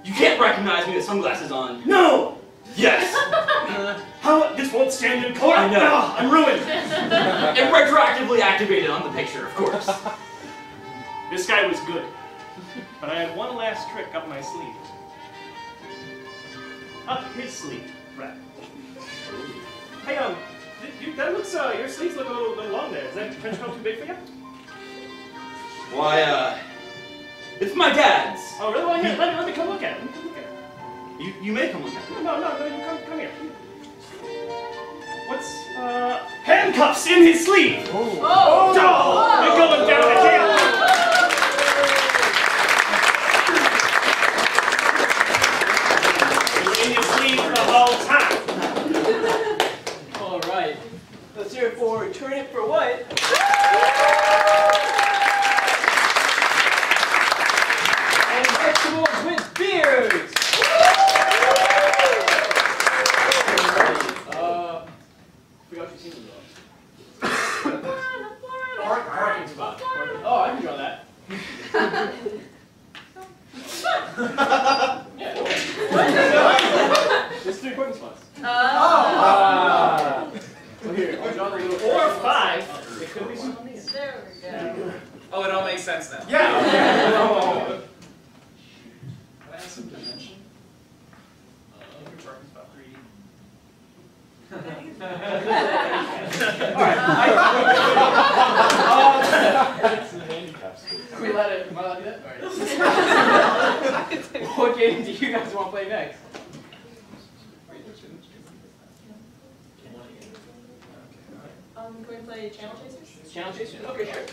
You can't recognize me with sunglasses on. No! Yes! How? This won't stand in court? I know. No, I'm ruined! It retroactively activated on the picture, of course. This guy was good. But I had one last trick up my sleeve. Up his sleeve, rather. Hey, that looks, your sleeves look a little long there. Is that trench coat too big for you? Why, it's my dad's. Oh, really? Well, here, let me come look at it. Let me come look at it. You may come look at it. No, you come here. What's, handcuffs in his sleeve! Oh! You're going down to jail! You're in your sleeve the whole time. All right. Let's hear it for Turn It For What? And vegetables with beards. Forgot your scene parking spot. Oh, I can draw that. Yeah. There's 3 parking spots. Well, here, I'll draw the little 4 or 5. It could be something. There we go. Oh, it all makes sense now. Yeah. Can I have some dimension? Parking spot 3D. Alright. Can we let it? Am I allowed to do that? Alright. What game do you guys want to play next? Can we play Channel Chasers? Channel Chasers? Okay, sure.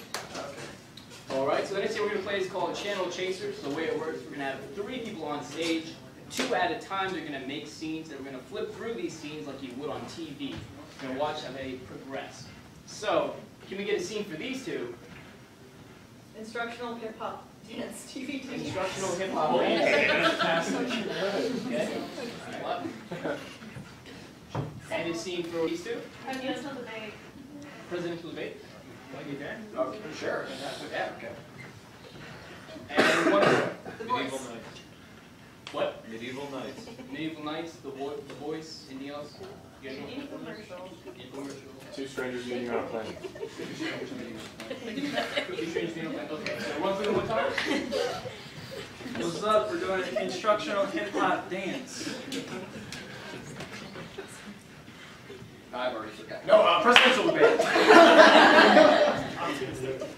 Alright, so the next game we're going to play is called Channel Chasers. The way it works, we're going to have 3 people on stage. 2 at a time, they're going to make scenes, and we're going to flip through these scenes like you would on TV. We're going to watch how they progress. So, can we get a scene for these 2? Instructional hip hop dance TV. Instructional hip hop dance. Okay. Alright. And a scene for these 2? Presidential debate. Presidential debate? Want to get there? Okay, sure. Yeah, okay. And one more. Medieval Knights. What? Medieval Knights. Medieval Knights, The Voice, anything else? You guys know? Infomercial. Infomercial. 2 strangers meeting on a plane. Okay, so one through one time? What's up? We're doing an instructional hip-hop dance. I've already forgotten. No, presidential debate.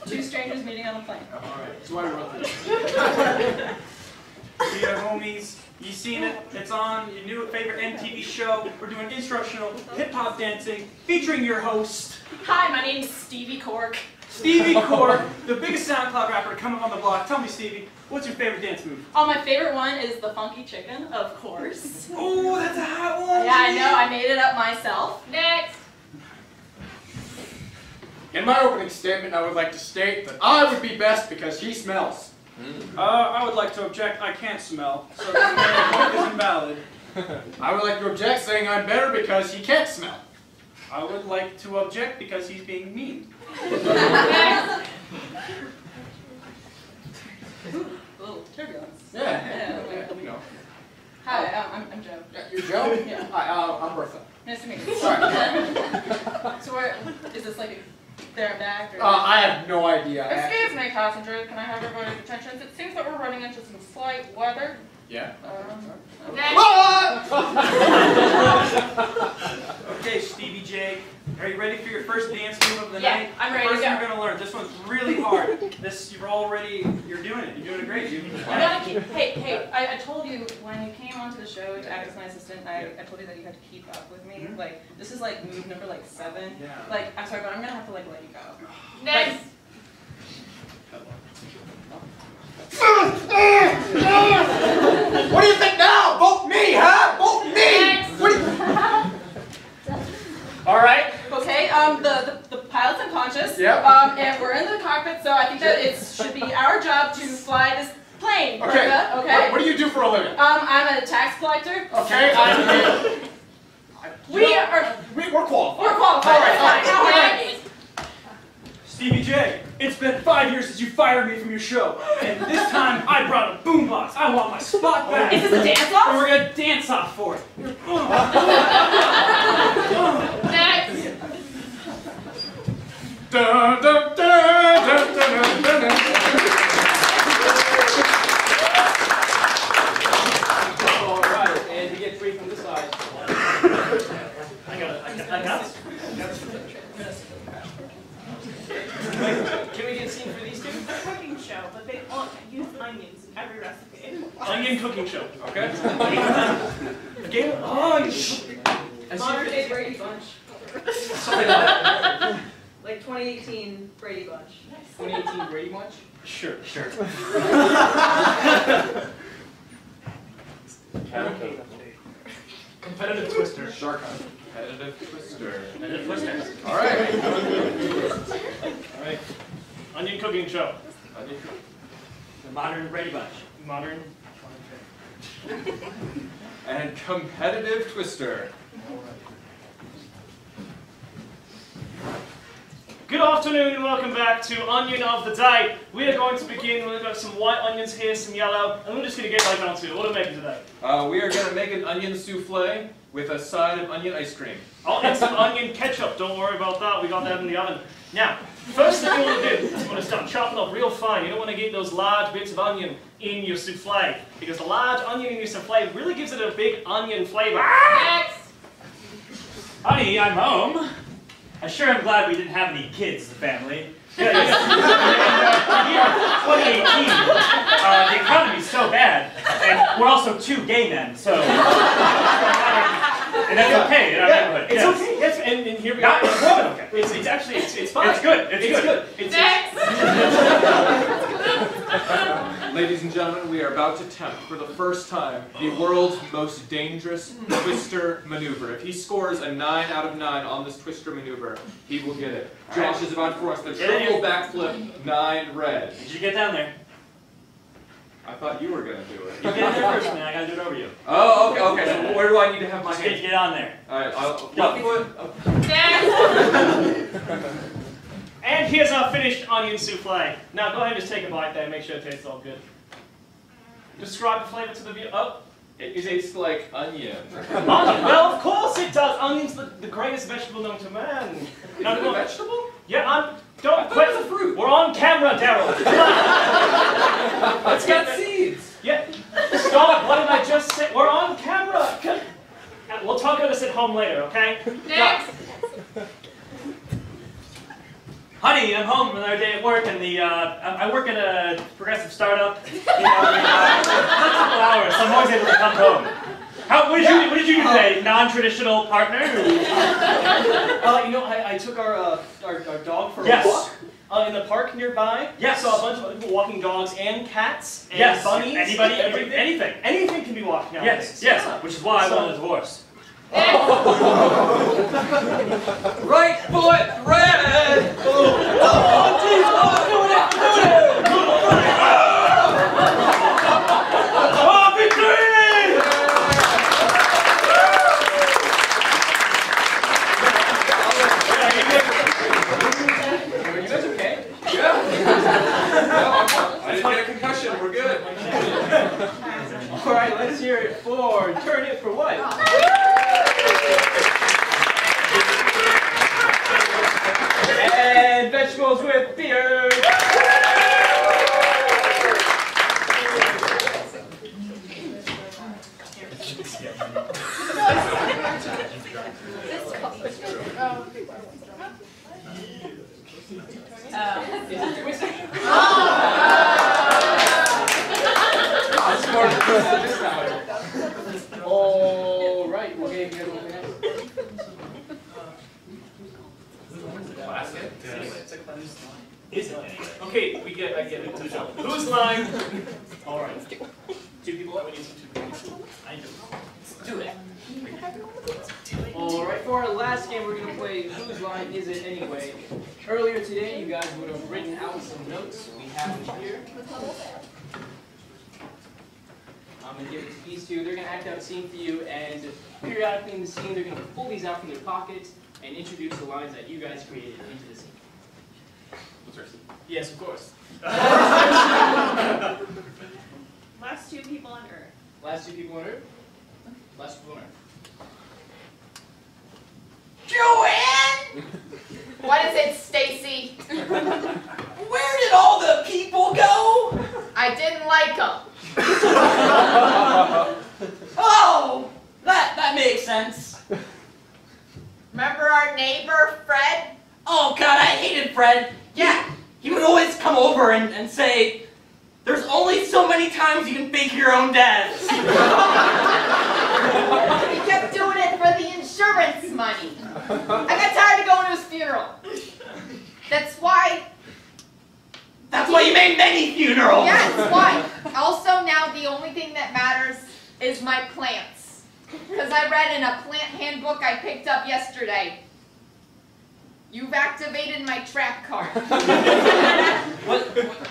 2 strangers meeting on a plane. Alright, so why we run through this? Yeah, homies, you seen it, it's on your new favorite MTV show. We're doing instructional hip-hop dancing featuring your host, Hi, my name's Stevie Cork. Stevie Cork, the biggest SoundCloud rapper to come up on the block. Tell me, Stevie, what's your favorite dance move? Oh, my favorite one is the funky chicken, of course. Oh, that's a hot one. Yeah, I know, I made it up myself. Next. In my opening statement, I would like to state that I would be best because he smells. I would like to object, I can't smell, so the point is invalid. I would like to object saying I'm better because he can't smell. I would like to object because he's being mean. Next. Little turbulence. Yeah. Yeah. You know. Hi, I'm Joe. Yeah, you're Joe? Yeah. Hi, I'm Bertha. Nice to meet you. Sorry. So where, is this like a there and back? Or I have no idea. Excuse me, passengers. Can I have everybody's attention? It seems that we're running into some slight weather. Yeah. Okay, Stevie J, are you ready for your first dance move of the Yeah, night? I'm ready to First go. you're gonna learn. This one's really hard. You're doing it. You're doing it great. You gotta keep, hey, I told you when you came onto the show to act as my assistant, I told you that you had to keep up with me. Like, this is like move number like 7. Yeah. Like, I'm sorry, but I'm gonna have to like let you go. Next. What do you think now? Vote me, huh? Vote me! What do you... All right. Okay, the pilot's unconscious. Yep. And we're in the cockpit, so I think that it should be our job to fly this plane. Okay. Okay. What do you do for a living? I'm a tax collector. Okay. We're qualified. We're qualified. All right. All right. Stevie J, it's been 5 years since you fired me from your show, and this time I brought a boombox. I want my spot back. Is this a dance-off? And we're gonna dance off for it. Next. Dun, dun, dun, dun, dun, dun, dun. All right, and to get free from this side. I got it. Can we get a scene for these two? It's a cooking show, but they all use onions in every recipe. Onion cooking show. Okay. A game of... Oh, you... Modern day Brady Bunch. Like 2018 Brady Bunch. 2018 Brady Bunch? Sure. Competitive twister. Shark hunt. Competitive twister. Competitive twister. All right. All right. Onion cooking show. Onion cooking. The modern Brady Bunch. Modern. And competitive twister. Good afternoon and welcome back to Onion of the Day. We are going to begin with some white onions here, some yellow, and we're just going to get right on to it. What are we making today? We are going to make an onion souffle with a side of onion ice cream. I'll add some onion ketchup. Don't worry about that. We got that in the oven. Now, first thing you want to do is you want to start chopping up real fine. You don't want to get those large bits of onion in your souffle, because the large onion in your souffle really gives it a big onion flavor. Next. Honey, I'm home. I sure am glad we didn't have any kids as a family. Yeah, in the year 2018, the economy's so bad, and we're also 2 gay men, so... And that's okay in our neighborhood. It's yes. okay, yes, and here we Not are. more than okay. It's actually, it's fine. It's good, it's good. Next. Ladies and gentlemen, we are about to attempt for the first time the world's most dangerous twister maneuver. If he scores a 9 out of 9 on this twister maneuver, he will get it. Josh is about for us the triple backflip 9 red. Did you get down there? I thought you were going to do it. You get in there first, man. I gotta do it over you. Oh, okay. So where do I need to have my Just hand? get on there. All right, left foot. Next. And here's our finished onion souffle. Now go ahead and just take a bite there and make sure it tastes all good. Describe the flavor to the viewer. Oh, It tastes like onion. onion. Well, of course it does. Onion's the greatest vegetable known to man. Is it a vegetable? Yeah, don't quit. It's a fruit. We're on camera, Daryl. It's got seeds. Yeah. Stop. What did I just say? We're on camera. We'll talk about this at home later, okay? Next. Honey, I'm home from another day at work, and I work at a progressive startup. You know, a couple hours, so I'm always able to come home. What did you do today? Non-traditional partner? You know, I took our dog for a walk in the park nearby. Yes. Saw a bunch of other people walking dogs and cats and Yes. bunnies. Anybody, everything. anything. Anything can be walked nowadays. Yes, which is why I wanted a divorce. Right foot red. Oh, jeez, do it. Oh, victory! Are you guys okay? Yeah. I didn't get a concussion. We're good. All right, let's hear it for Turn It For What? And And vegetables with beer. All right, we'll get you guys over next. Okay, I get it. Whose line? All right. Two people. We need some two people. I do. Let's do it. Alright, for our last game, we're going to play Whose Line Is It Anyway? Earlier today, you guys would have written out some notes. We have them here. I'm going to give it to these two. They're going to act out a scene for you, and periodically in the scene, they're going to pull these out from their pockets and introduce the lines that you guys created into the scene. Yes, of course. Last two people on Earth. Last two people on Earth? Last people on Earth. Joanne! What is it, Stacy? Where did all the people go? I didn't like them. Oh, that makes sense. Remember our neighbor, Fred? Oh God, I hated Fred. Yeah, he would always come over and say, "There's only so many times you can fake your own death." He kept doing it for the insurance money. I got tired of going to his funeral. That's why you made many funerals. Yeah, that's why. Also, now the only thing that matters is my plants. Because I read in a plant handbook I picked up yesterday. You've activated my trap card.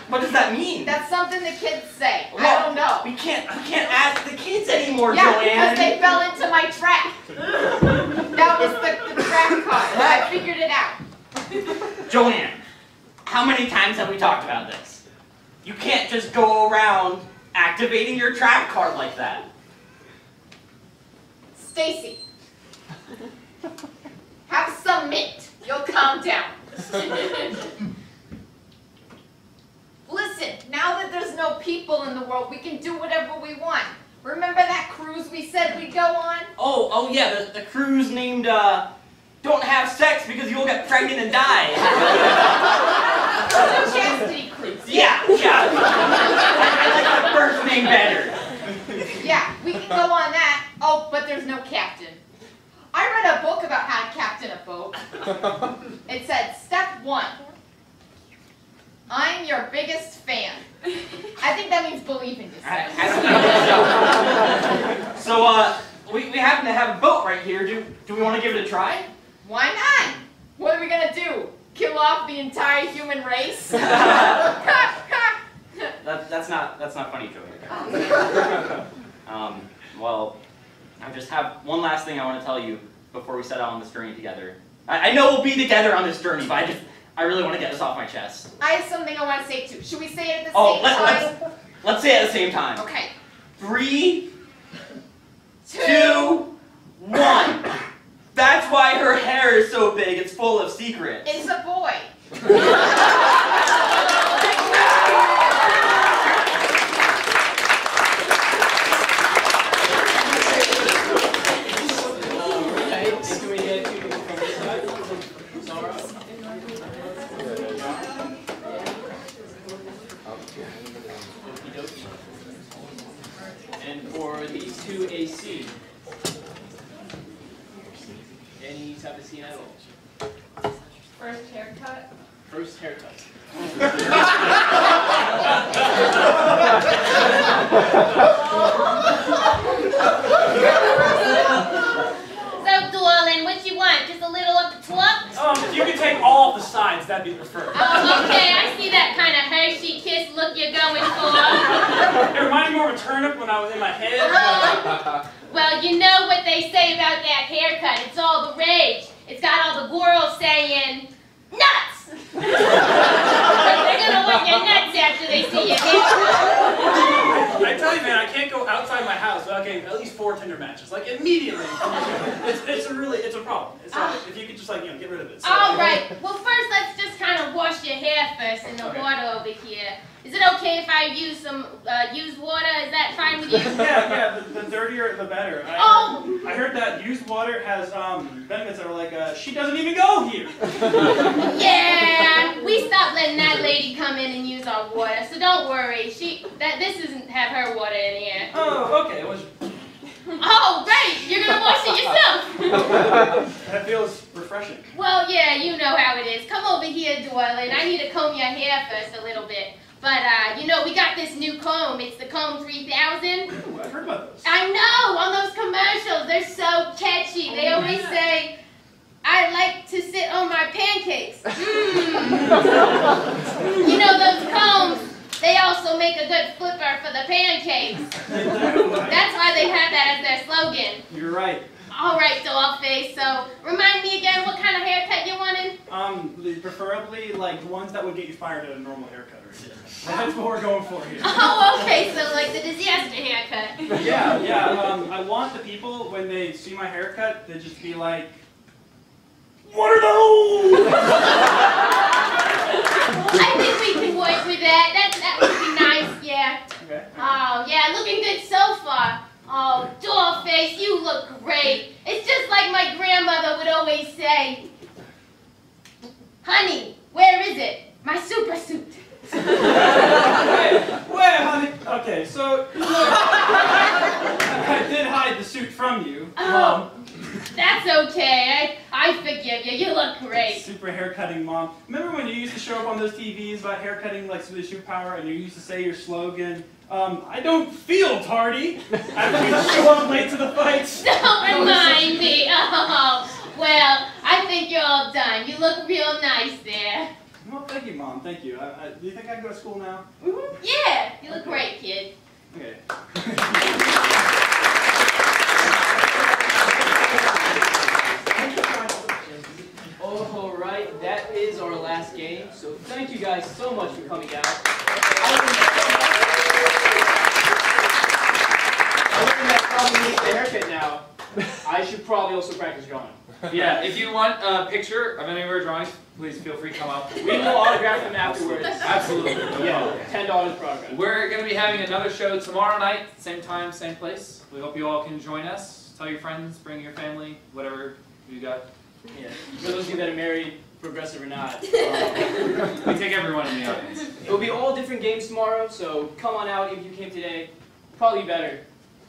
What does that mean? That's something the kids say. I don't know. We can't ask the kids anymore, Yeah, Joanne. because they fell into my trap. That was the trap card. I figured it out. Joanne, how many times have we talked about this? You can't just go around activating your trap card like that. Stacy, have some mint. You'll calm down. Listen, now that there's no people in the world, we can do whatever we want. Remember that cruise we said we'd go on? Oh yeah, the cruise named, Don't Have Sex Because You'll Get Pregnant and Die. The chastity cruise. Yeah. I like the first name better. Yeah, we can go on that. Oh, but there's no captain. I read a book about how to captain a boat. It said, step 1, I'm your biggest fan. I think that means believe in yourself. So, we happen to have a boat right here. Do we want to give it a try? Why not? What are we going to do? Kill off the entire human race? That's not funny, Joey. Well, I just have one last thing I want to tell you before we set out on this journey together. I know we'll be together on this journey, but I really want to get this off my chest. I have something I want to say too. Should we say it at the same time? Let's say it at the same time. Okay. 3, 2, 1. That's why her hair is so big. It's full of secrets. It's a boy. And for these two, a scene. Any type of scene at all. First haircut. First haircut. So, darling, what you want? Just a little of the top? If you could take all of the sides, that'd be preferred. Oh, okay, I see that kind of Hershey kiss look you're going for. It reminded me more of a turnip when I was in my head. Well, you know what they say about that haircut. It's all the rage. It's got all the girls saying, nuts! nuts. They're gonna want your nuts after they see your haircut. I tell you, man, I can't go outside my house without getting at least 4 Tinder matches, like immediately. It's a problem. If you could just get rid of it. So. All right. Well, first let's just kind of wash your hair first in the water over here. Is it okay if I use some used water? Is that fine with you? Yeah. The dirtier, the better. I heard that used water has benefits that are like, she doesn't even go here. Yeah, we stopped letting that lady come in and use our water, so don't worry. This doesn't have her water in here. Oh, okay. Oh, right. You're gonna wash it yourself. That feels refreshing. Well, yeah, you know how it is. Come over here, Doylan. I need to comb your hair first a little bit. But, we got this new comb. It's the Comb 3000. Ooh, I've heard about those. I know, on those commercials. They're so catchy. They always say, I like to sit on my pancakes. You know, those combs, they also make a good flipper for the pancakes. That's why they have that as their slogan. You're right. All right, Dollface. So, remind me again what kind of haircut you wanted? Preferably like ones that would get you fired at a normal haircut. That's what we're going for here. Oh, okay. So like the disaster haircut. Yeah. I want the people when they see my haircut to just be like, "What are those?" I think we can work with that. That would be nice. Yeah. Okay. Oh, yeah. Looking good so far. Oh, Dollface, you look great. It's just like my grandmother would always say, honey, where is it? My super suit. Wait, honey. Okay, so I did hide the suit from you. Oh, that's okay. I forgive you. You look great. Super haircutting mom. Remember when you used to show up on those TVs about haircutting like Swedish Superpower and you used to say your slogan, I don't feel tardy after you show up late to the fights? Don't remind me. Oh, well, I think you're all done. You look real nice there. Well, thank you, Mom. Thank you. Do you think I can go to school now? Yeah, you look great, kid. Okay. All right, that is our last game. So thank you guys so much for coming out. I learned that probably needs a haircut now. I should probably also practice drawing. Yeah, if you want a picture of any of our drawings, please feel free to come up. We will autograph them afterwards. Absolutely. Yeah, $10 per autograph. We're going to be having another show tomorrow night, same time, same place. We hope you all can join us. Tell your friends, bring your family, whatever you got. Yeah. For those of you that are married, progressive or not. We take everyone in the audience. It will be all different games tomorrow, so come on out if you came today. Probably better.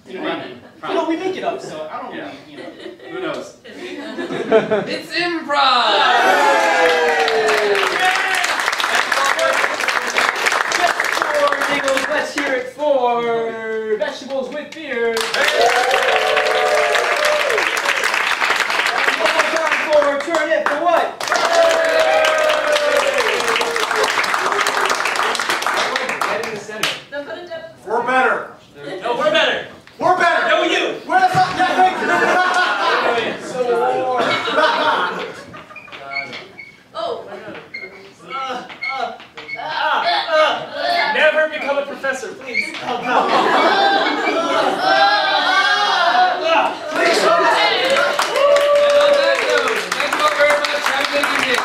You know what I mean? No, we make it up, so I don't really, you know. Who knows? It's improv! Let's hear it for vegetables with beer. And one more time for turn it for what? Right in the center. We're better. No, we're better. We're better. No, you. We're the fuck. Never become a professor, please. Please. Thank you all very much. Have a good evening.